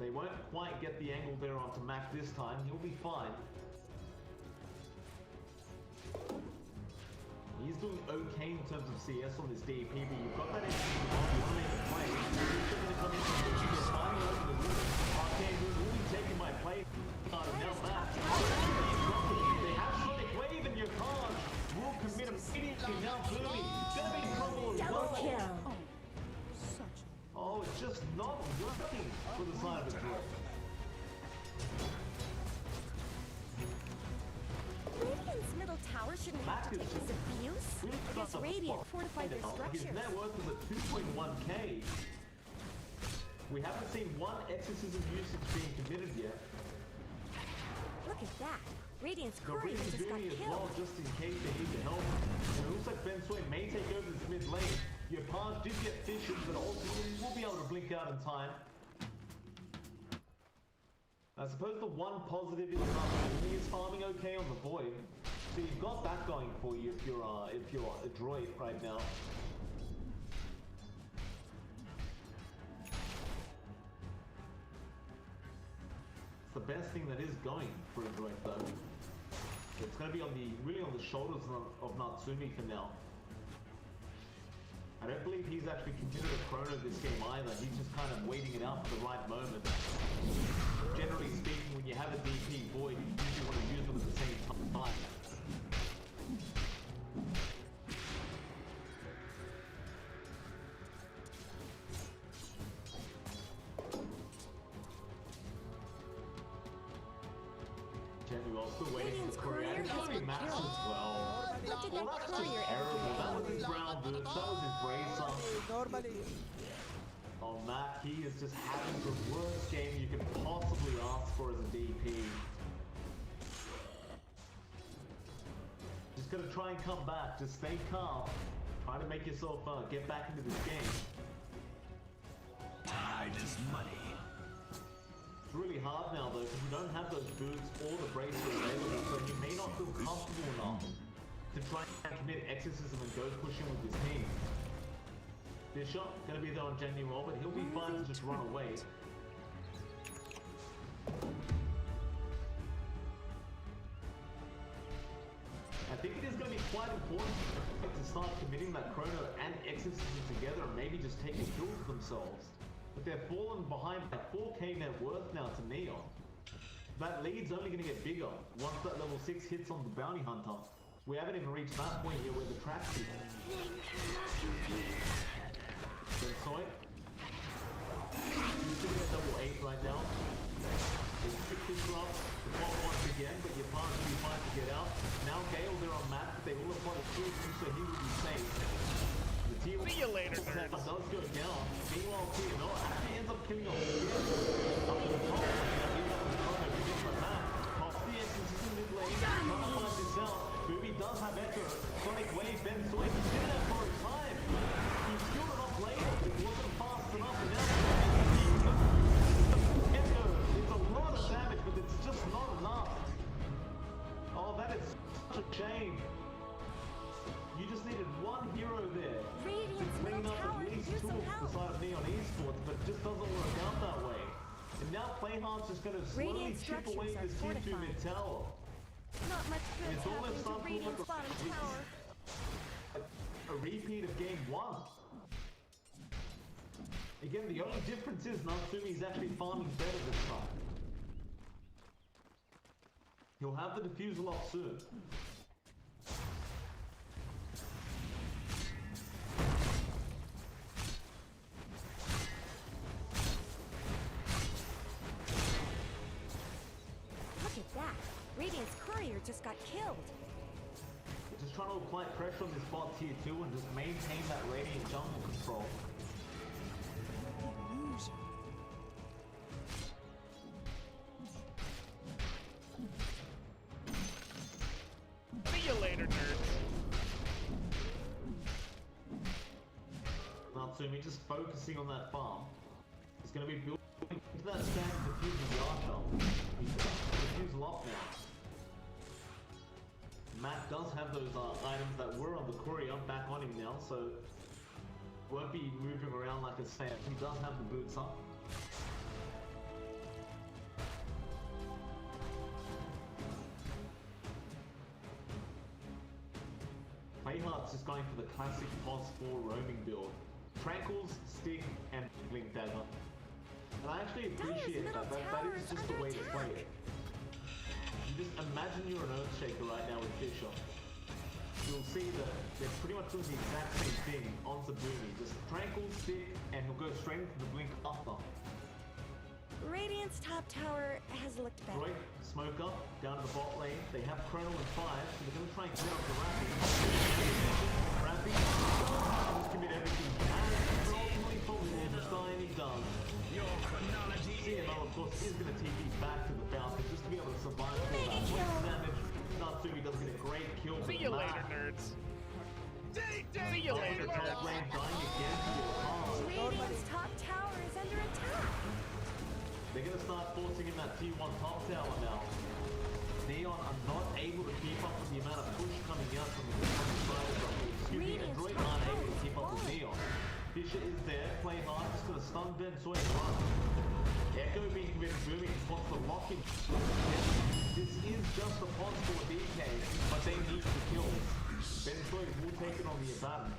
They won't quite get the angle there onto Mac this time. He'll be fine. He's doing okay in terms of CS on this DP, but you've got that extra bomb, you want to make a play. He's going to come in and you're finally open the room. Arcane Moon will be taking my play. Now Mac. They have Sonic Wave in your cards. Will commit immediately. Now Bloomy. Gonna be in trouble as Double well. kill. Oh, it's just not working for the side of the draw. Radiant's middle tower shouldn't have to Mac is take this abuse. really I got guess the Radiant fuck fortified their now. His structures. net worth is at 2.1k. We haven't seen one exorcism usage being committed yet. Look at that. Radiant's They're courier bringing just got Dooney as well, killed. just in case they need the help. And it looks like Ben Soy may take over this mid lane. Your Page did get fishes, but ultimately will be able to blink out in time. I suppose the one positive is he is farming okay on the Void. So you've got that going for you if you're Adroit right now. It's the best thing that is going for Adroit though. It's going to be really on the shoulders of Natsumi for now. I don't believe he's actually considered a chrono this game either. He's just kind of waiting it out for the right moment. Generally speaking, when you have a DP Void, you usually want to use them at the same time. Genuine well. Still waiting for the courier. And it's Radiant's going to be Max courier as well. What did Well, that that's just courier ever terrible. do? That was his ground boost. That was his brace up. Normally. Oh, Matt, he is just having the worst game you could possibly ask for as a DP. Just gonna try and come back. Just stay calm. Try to make yourself get back into this game. Tide is money. It's really hard now though, because you don't have those boots or the bracelet available, so you may not feel comfortable enough to try and commit exorcism and go pushing with his team. Bishop gonna be there on Jenny Roll, but he'll be fine to just run away. I think it is going to be quite important to start committing that chrono and exorcism together and maybe just taking kills themselves. But they're falling behind by 4k net worth now to Neon. That lead's only going to get bigger once that level 6 hits on the bounty hunter. We haven't even reached that point yet where the track's hit. Soy. He's sitting at double 8 right now. They pick this up, the ball once again, but your partner will be fine to get out. Now Gale, they're on map, they will apply the shield to, so he will be safe. The team See you later, nerds. does go down. Meanwhile, Theo actually ends up killing off up to the top. He's up in the corner, he gets the map. Pops the exorcism mid lane, trying to find this out. Booby does have Echo. Sonic Wave, Ben Soy, he's doing that for his time. He's skilled it off later, it wasn't fast enough, and now Echo, it's a lot of damage, but it's just not enough. Oh, that is such a shame. You just needed one hero there to Radiant's clean middle up tower at could least use two some of the help. side of Neon Esports, but it just doesn't work out that way. And now Playhard's just going to slowly Radiant chip away structures are this tier 2 fortified. mid tower. Not much good's It's almost happening to something like Radiant's bottom tower. a repeat of game 1. Again, the only difference is Natsumi's actually farming better this time. He'll have the defusal off soon. Look at that. Radiant's courier just got killed. Just trying to apply pressure on this bot tier 2 and just maintain that Radiant jungle control. See you later, nerds. Natsumi just focusing on that farm. He's going to be building into that standard defusal the archer. He's defusal off now. Matt does have those items that were on the courier back on him now, so won't be moving around like a sand. He does have the boots up. Playhard's just going for the classic POS 4 roaming build. Tranquils, Stick, and Blink Dagger. And I actually appreciate that. That is just the way to play it. You just imagine you're an Earthshaker right now with Bishop. You'll see that they're pretty much doing the exact same thing on Sabuni. Just Tranquil, Stick, and he'll go straight into the Blink after. Radiant's top tower has looked better. Adroit, Smoker, down to the bot lane. They have Chrono and 5, so they're going to try and clear up the Rappy. Just commit everything he can, but ultimately probably will just die, and he does. CMO, of course, is going to TP back to the Falcon just to be able to survive all that poison damage. Natsumi does get a great kill. See you later, nerds. See you later, nerds. Lane dying again to your heart. Radiant's top tower is under attack. They're going to start forcing in that T1 top tower now. Neon are not able to keep up with the amount of push coming out from the side of the excuse me, Adroit aren't able to keep up with Neon. Fisher is there, playing hard, just going to stun Ben Soy and run. Echo being committed booming, wants to lock in. This is just a pause for DK, but they need to kill. Ben Soy will take it on the Abaddon.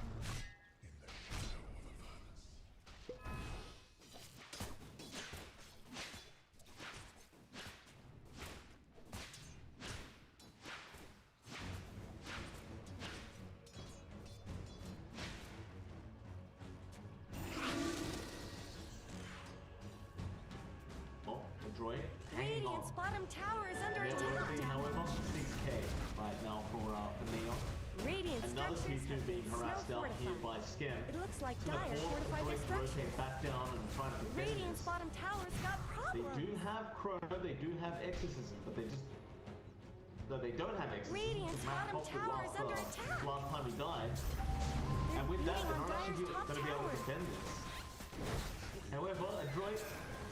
Adroit hanging on. Radiant's bottom tower is under There will attack. be, however, 6k right now for Neon. Radiant Another structures creature have been being snow harassed out here by fortified. Skem. It looks like To the Dire fourth, fortified their Adroit to structures. rotate back down and try to defend Radiant's this. bottom tower's got They problems. do have Chrono, they do have Exorcism, but they just... No, they don't have Exorcism. Radiant's because Matt bottom popped it tower is under last, attack. last time he died. They're And with that, beating they're on not Dire's actually top going to be able tower. to defend this. However, Adroit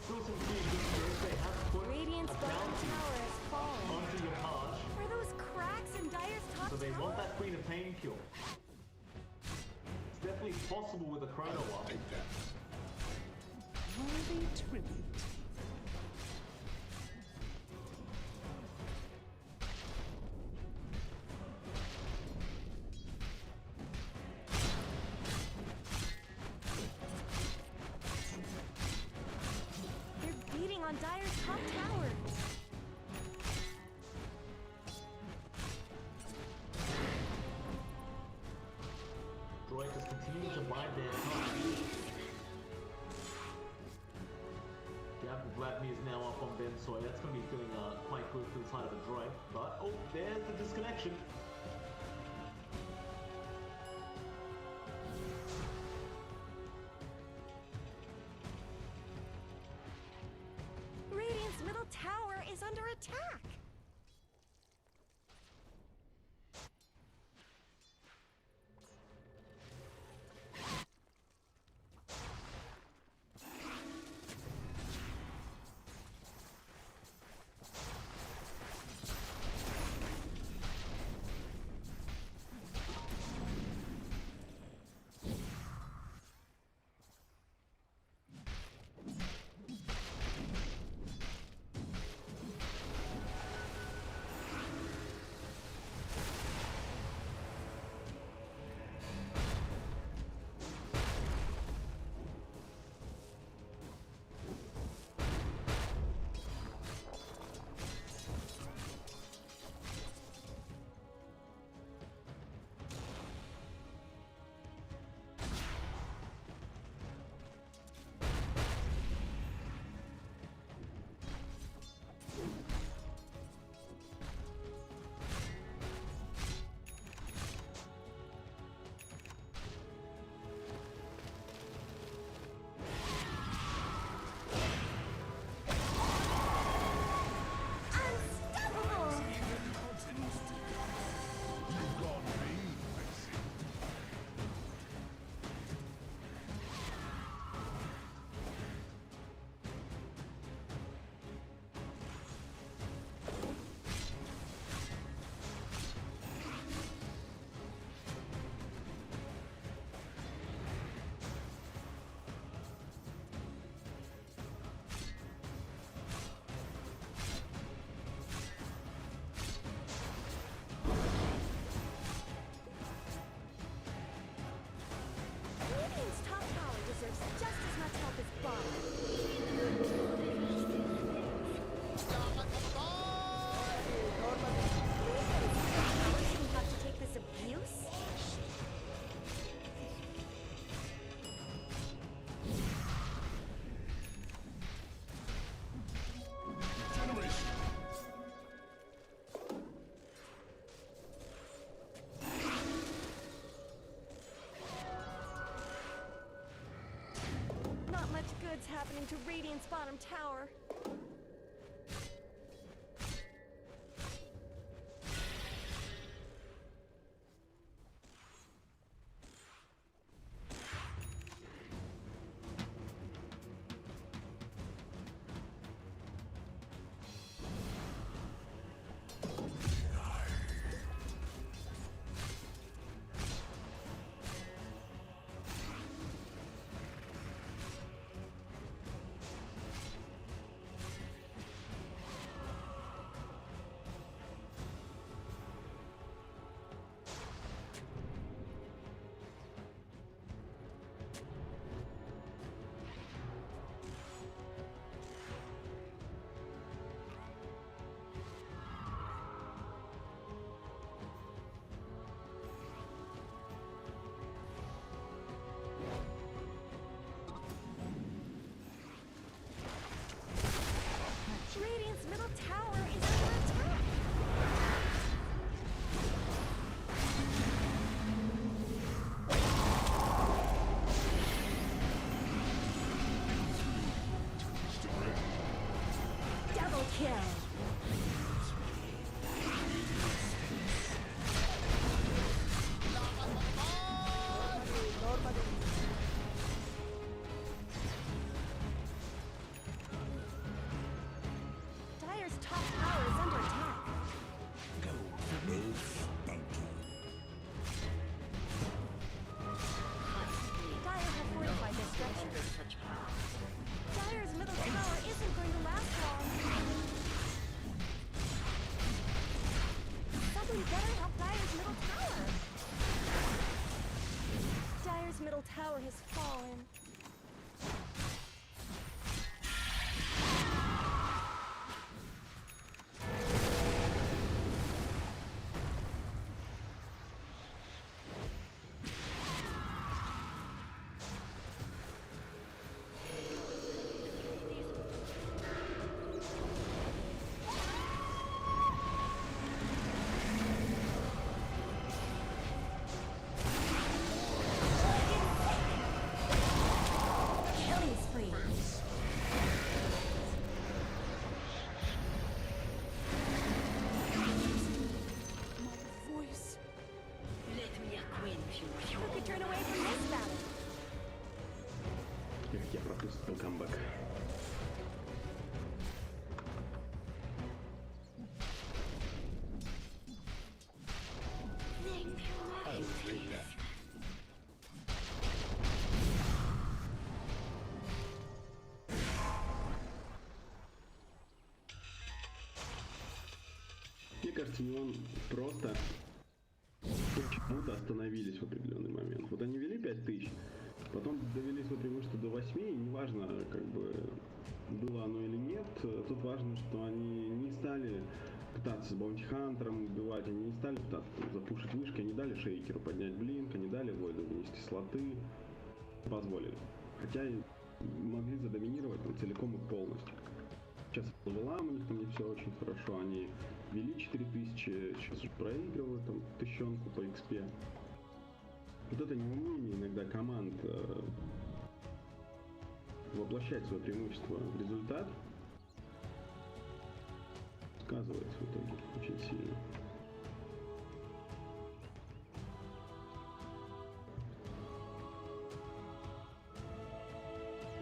still some pretty good spirits. They have put Radiant's a bottom bounty tower has fallen. onto your Page, Are those cracks in Dire's top so they tower? want that Queen of Pain kill. It's definitely possible with a Chrono one. Take that. Worthy tribute. They're beating on Dire's top tower. Adroit just continues to bide their time. Vladimir is now up on Ben Soy. That's going to be feeling quite good to the side of Adroit. But, oh, there's the disconnection. Radiant's middle tower is under attack. Unstoppable! You've got me, I see. Radiant's top tower deserves just as much help as bottom. Tower shouldn't have to take this abuse. Generation. Not much good's happening to Radiant's bottom tower. kill. Dire's top tower is under attack. Dire have fortified their structure. Dire's middle tower isn't going to last long. Somebody better help Dire's middle tower. Dire's middle tower has fallen. Killing spree. Voice. Who could turn away from this battle? Я пропустил камбэк. Мне кажется, он просто почему-то остановились в определенный момент. Вот они вели 5000, потом довели свое преимущество до 8, и неважно, как бы было оно или нет, тут важно, что они не стали пытаться с баунти-хантером убивать, они не стали пытаться запушить вышки, они дали шейкеру поднять блинк, они дали Войду вынести слоты, позволили. Хотя и могли задоминировать целиком и полностью. Сейчас по левелам у них там не все очень хорошо, они вели 4000, сейчас уже проигрывают там тысячонку по XP. Вот это неумение иногда команд воплощать свое преимущество в результат сказывается в итоге очень сильно.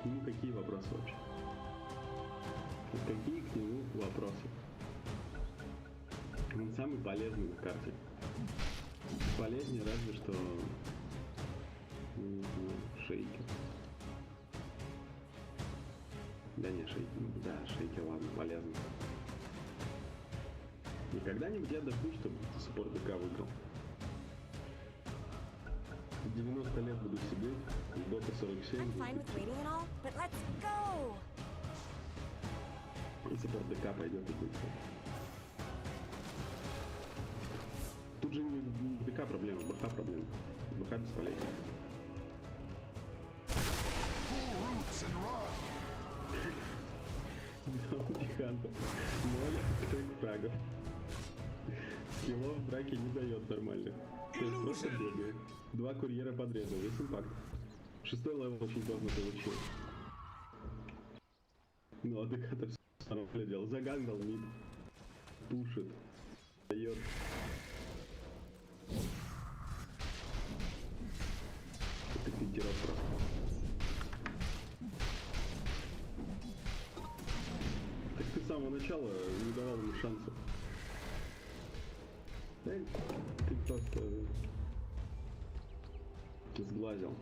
Ну какие вопросы вообще? Какие к нему вопросы? Он самый полезный в карте. Полезнее разве что шейкер. Да не, шейкер. Да, шейкер, ладно, полезно. И когда-нибудь я дождусь, чтобы саппорт ДК выиграл. 90 лет буду сидеть, в Dota 47. I'm fine with waiting and all, but let's go! И саппорт ДК пойдет и будет. Тут же не ДК проблема, БХ проблема. БХ бесполезен. Антиханта. 0 фрагов. Скиллов в драке не дает нормально. То есть просто бегает. 2 курьера подрезал, весь импакт. 6-й левел очень поздно получил. Ну а ДК-то все нормально делал. Загангал мид. Пушит. Дает. Это пятерок просто. Так ты с самого начала не давал ему шансов. Да, ты просто сглазил.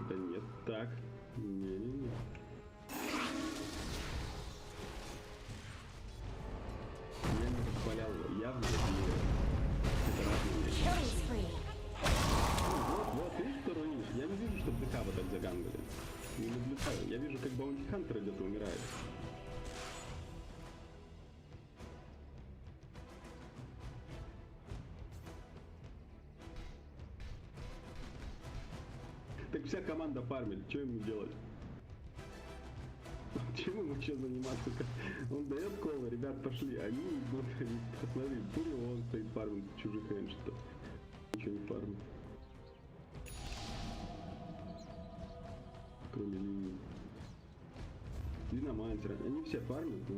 Да нет, так. Не-не-не. Я не восхвалял его. Явно это разные вещи. Killing spree. Вот, видишь второй низ? Я не вижу, чтобы ДК вот так загангали. Не наблюдаю. Я вижу, как баунти-хантер где-то умирает. Так вся команда фармит, что ему делать? Чем ему что заниматься? Он дает колы, ребят, пошли. Они, посмотри, Пури, он стоит фармит чужих эншитов. ничего не фармит. Кроме линии. Динамантера. Они все фармят, но...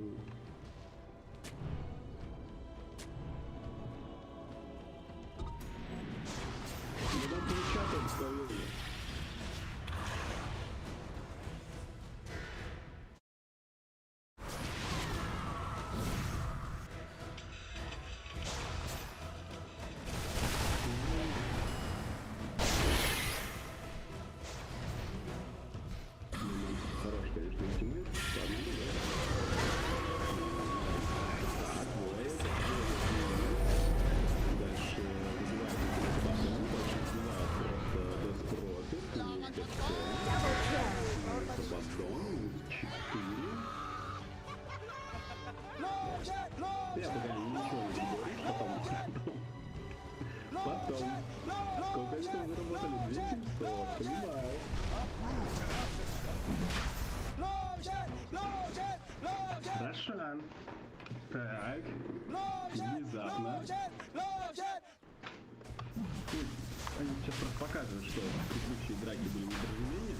Надо получать словили. Хорош, конечно, ультимейт. Ладно, дальше выбивает потом, дальше сбивает просто деспрофит, потом 4. Я пока ничего не говорю, потом. Сколько они там заработали? 2700, понимаю. Рошан. Так. Внезапно. Они сейчас просто показывают, что предыдущие драки были недоразумения.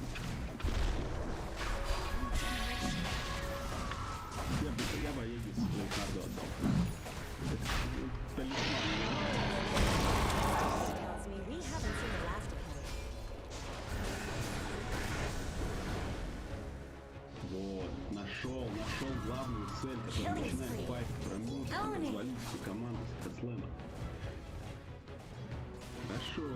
Я бы Аегис Лейкарду отдал. Талисман. Tells me we haven't seen the last of him. Вот, нашел главную цель, которая начинает файт, промыл, развалить всю команду с Хэслэма. Хорошо.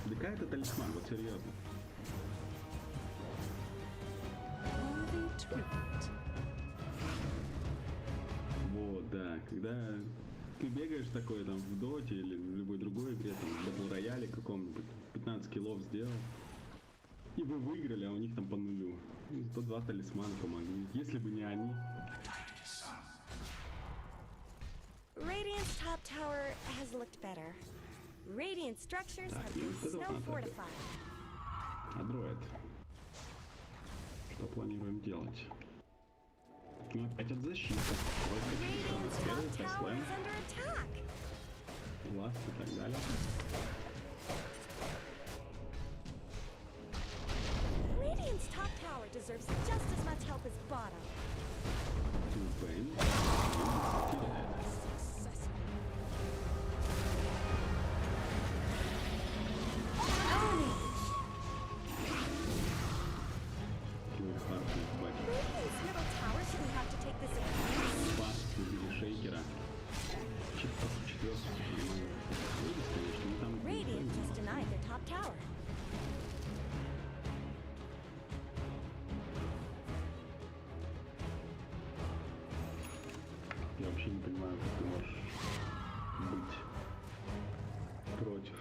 Да какая это талисман, вот серьезно. Вот, да, когда ты бегаешь такой там в доте или в любой другой игре, там в дабл рояле каком-нибудь, 15 киллов сделал, и вы выиграли, а у них там по нулю. И зато 2 талисмана помогли. Если бы не они. Radiant's top tower has looked better. Radiant structures have been snow fortified. Adroit. Что планируем делать? Ну, опять от защиты. Radiant's top tower is under attack. Ласт и так далее. Radiant's top tower deserves just as much help as bottom. Тюпейн. Radiant's middle tower shouldn't have to take this abuse. Пас убили шейкера. Четвертый. Конечно, там... Radiant just denied their top tower. Я вообще не понимаю, как ты можешь быть против.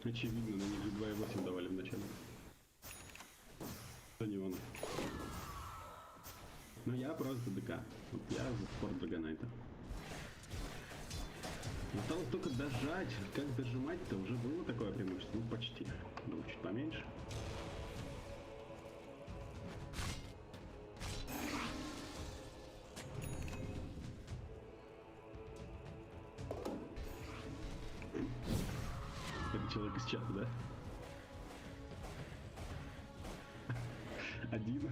Очевидно, на них же 2.8 давали в начале. Это не он. Но я просто ДК. Вот я за спорт Драгонайта. Осталось только дожать. Как дожимать-то уже было такое преимущество? Ну, почти. Было чуть поменьше. Это человек из чата, да? Один.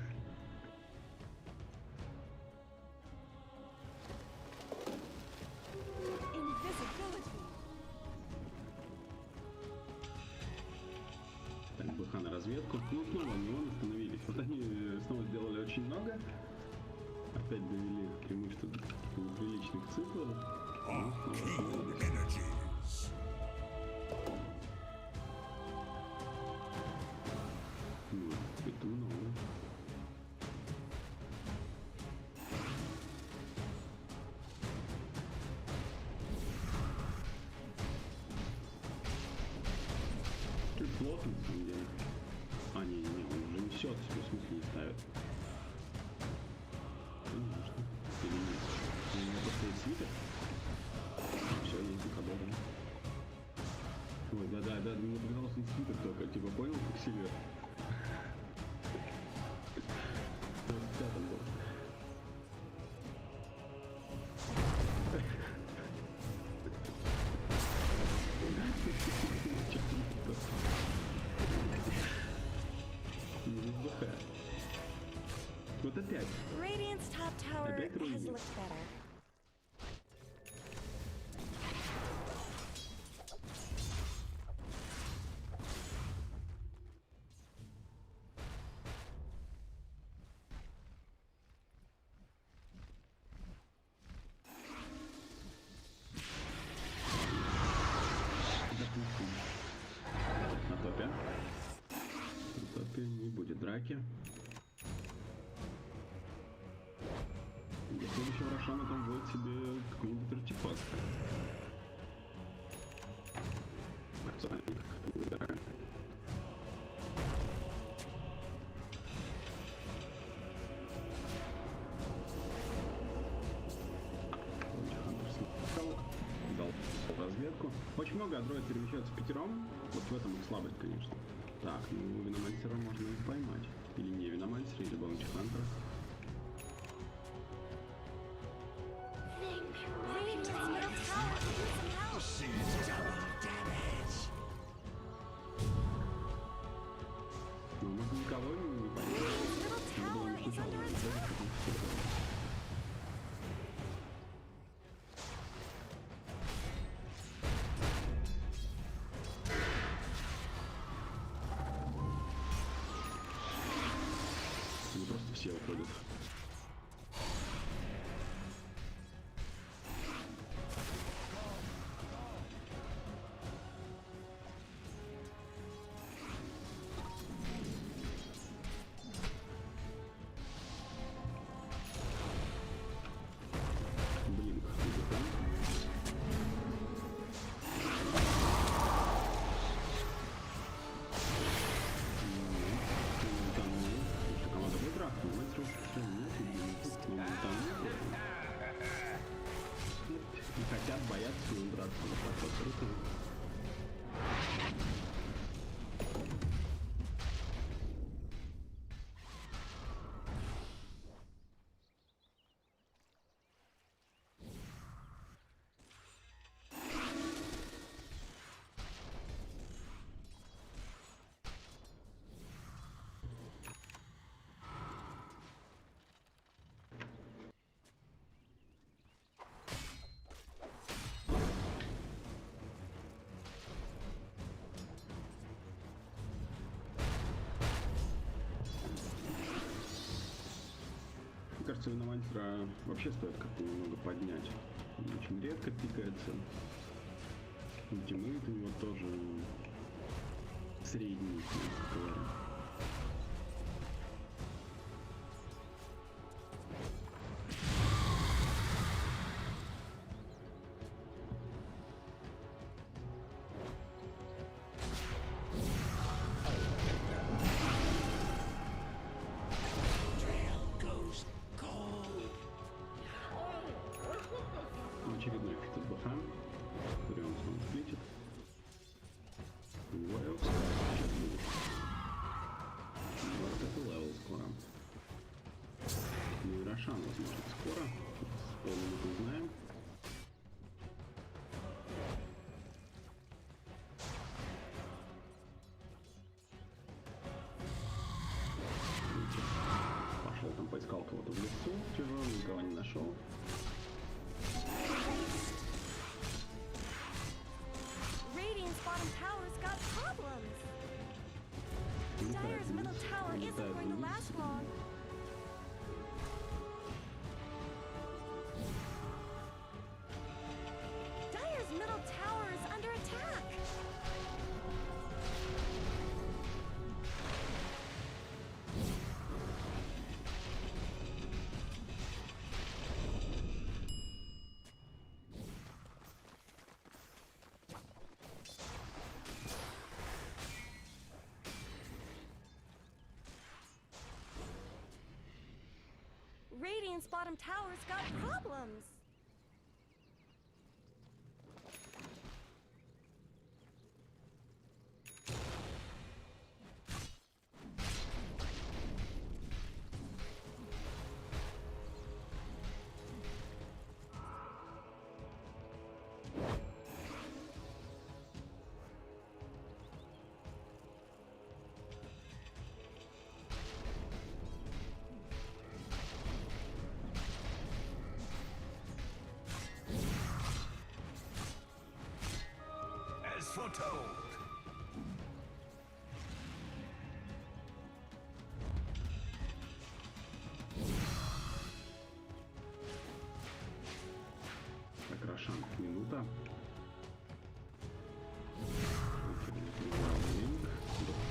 Так, БХ на разведку. Ну, снова неон остановились. Вот они снова сделали очень много. Опять довели преимущество до неприличных циклов. Ну, снова остановились. Ну, это много. Тут плохо, на самом деле. А, не, он уже несет, в смысле не ставит. Конечно. Или нет. У меня просто есть свитер. Все, есть декабрь. типа понял, как Сильвер? В 25-м был. Вот опять. Radiant's top tower Опять has руинит. looked better. Допустим. На топе. На топе не будет драки. До следующего Рошана там будет себе какой-нибудь артефакт. Пацанник, выбираем. Дал разведку. Очень много Adroit перемещаются пятером. Вот в этом их слабость, конечно. Так, ну Виномансера можно и поймать. Или не Виномансера, или Bounty Hunter. Radiant's middle tower needs some help. Ну, мы никого не поймем. Radiant's middle tower is under attack. Они просто все уходят. Блин, как там? Команда будет драться, но это не хотят, боятся с ним драться, вот так вот круто. Мне кажется, Виномансера вообще стоит как-то немного поднять. Он очень редко пикается. Ультимейт у него тоже средний, мягко говоря. Очередной эффект БХ, который он снова сплитит. У него элс сейчас будет. Вот это левел скоро. Ну и Рошан, возможно, скоро. С полным не знаем. Пошел там, поискал кого-то в лесу, чужого, никого не нашел. Radiant's bottom tower's got problems. Dire's middle tower isn't going to last long. Dire's middle tower is under attack. Radiant's bottom tower's got problems. foretold. Так, Рошан, минута. Линк, БХ.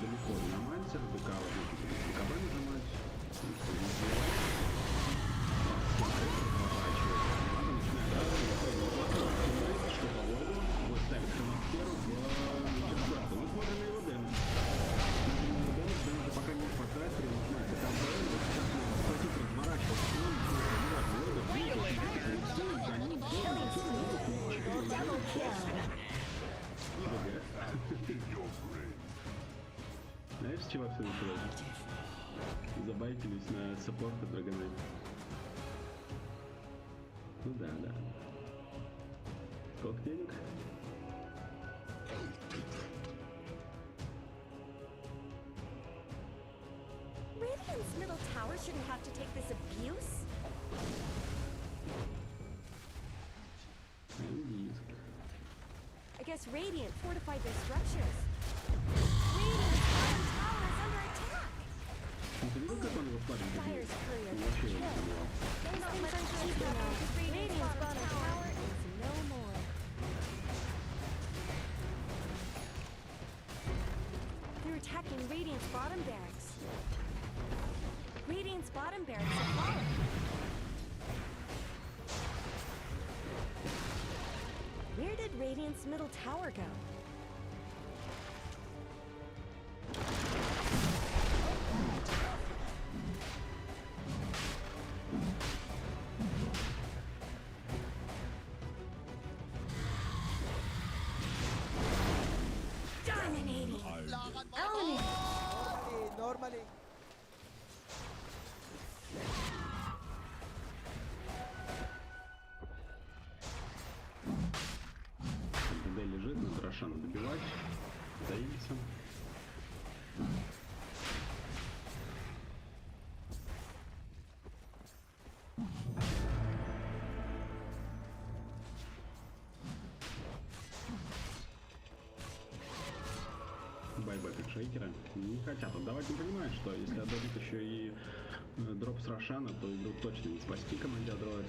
Далеко не наманься, БК возможно будет БКБ нажимать. Никто не сделает. Смотрит, разворачивается. Надо начинать драться, выходит на платформу, что по воду. Вот ставит хроносферу в четвертую. Мы смотрим на его дэмэдж. Дэмэдж уже пока не хватает, перенажимает БКБ. Вот сейчас можно схватить, разворачиваться. Он за ним. Знаешь, с чего все началось? Забайтились на саппорта Драгона. Ну да. Сколько денег? Radiant's middle tower shouldn't have to take this abuse. I guess Radiant fortified their structures. Radiant's bottom tower is under attack. Ты видел, как он его в паре Fire's courier вообще не killed. понимал. There's not much to do now. Radiant's bottom tower is no more. They're attacking Radiant's bottom barracks. Radiant's bottom barracks have fallen. Where did Radiant's middle tower go? Dominating! Owning! Normally. ДД лежит, надо Рошана добивать. Таится. Байбек от шейкера. Не хотят отдавать, не понимают, что если отдадут еще и дроп с Рошана, то игру точно не спасти команде Adroit.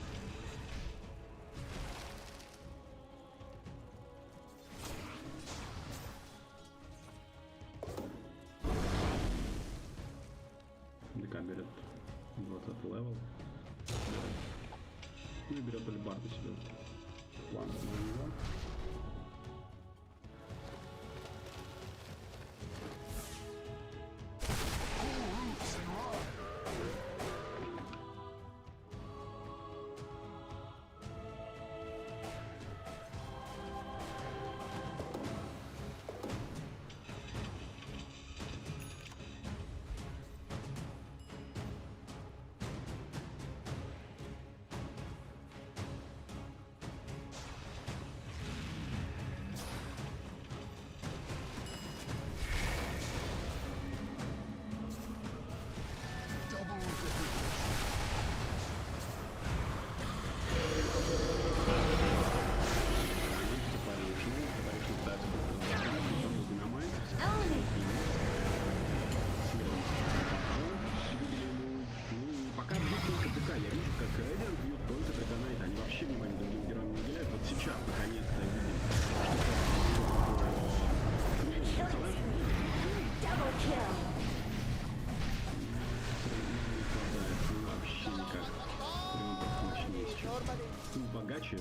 ДК берет 20 левел. Ну и берет альбарду себе. План на него. Богаче.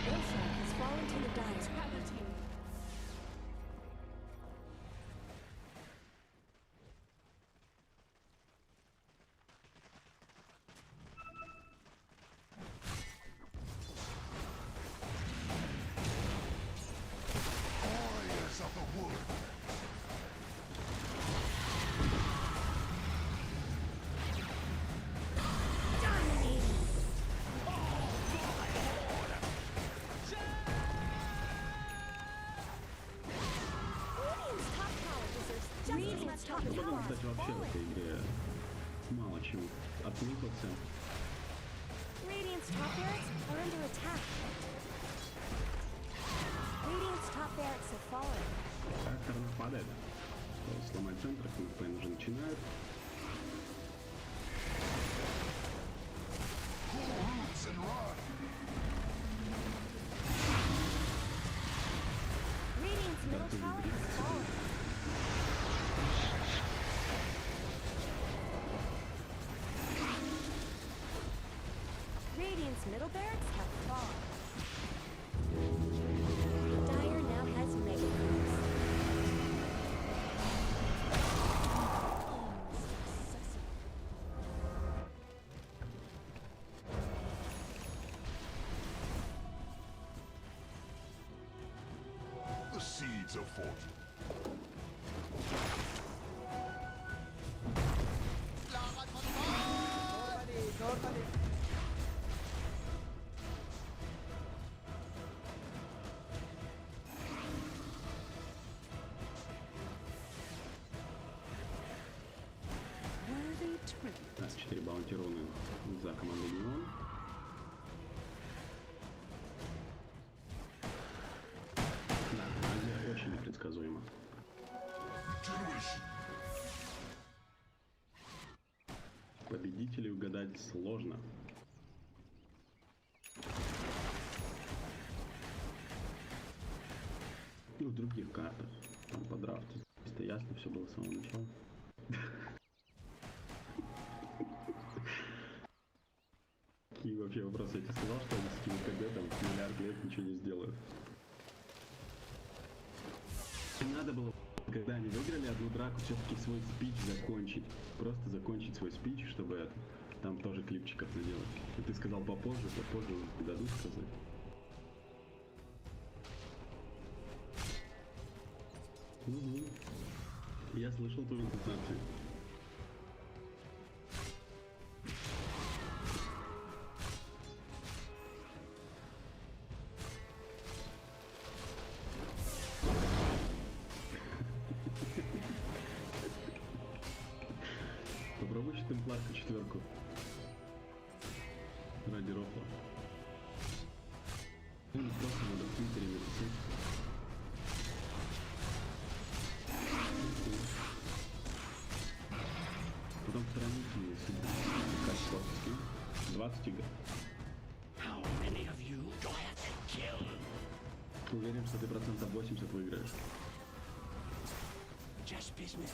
Has fallen to the dice. top Ну, потом, tower кстати, has вообще в fallen. этой игре мало чем отметился. Radiant's top barracks are under attack. Radiant's top barracks have fallen. Вторая сторона падает. Сломать центр, КМП уже начинают. Roots and run. Radiant's middle tower has fallen. Radiant's middle barracks have fallen. Dire now has mega creeps. The seeds of fortune. Worthy trip. Так, 4 баунти руны за командой Неон. Да, Азия очень непредсказуема. Generation. Победителей угадать сложно. Ну, в других картах. Там по драфту. Это ясно все было с самого начала. Какие вообще вопросы? Я тебе сказал, что они с этим КД там миллиард лет ничего не сделают. Надо было, когда они выиграли одну драку, все-таки свой спич закончить. Просто закончить свой спич, чтобы это, там тоже клипчиков наделать. И ты сказал попозже не дадут сказать. Угу. Я слышал твою интонацию. Попробуй темпларку четверку. Ради рофла. Или просто надо в Твиттере написать. Потом хранить если качество 20 игр. Уверен, что ты процентов 80 выиграешь. Естественно.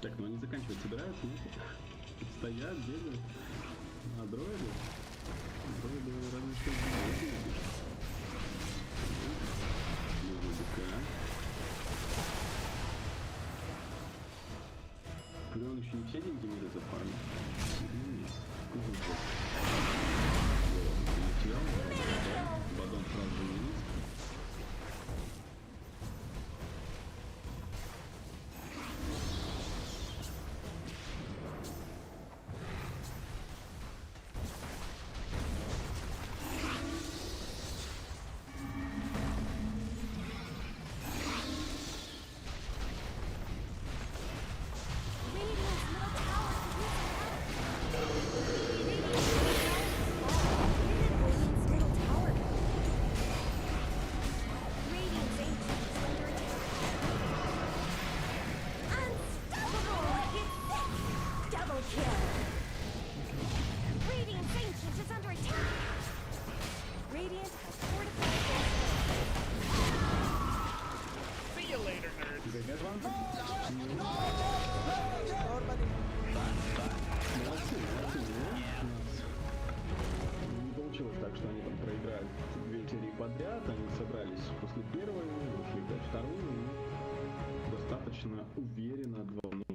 Так, ну они заканчивать собираются, нет? Стоят, бегают. Адроиды? Адроиды разве что не пишут. Он еще не все деньги мира зафармил. Бадон сразу же не Не получилось так, что они там проиграли 2 серии подряд, они собрались после первой, ушли во вторую, и достаточно уверенно 2-0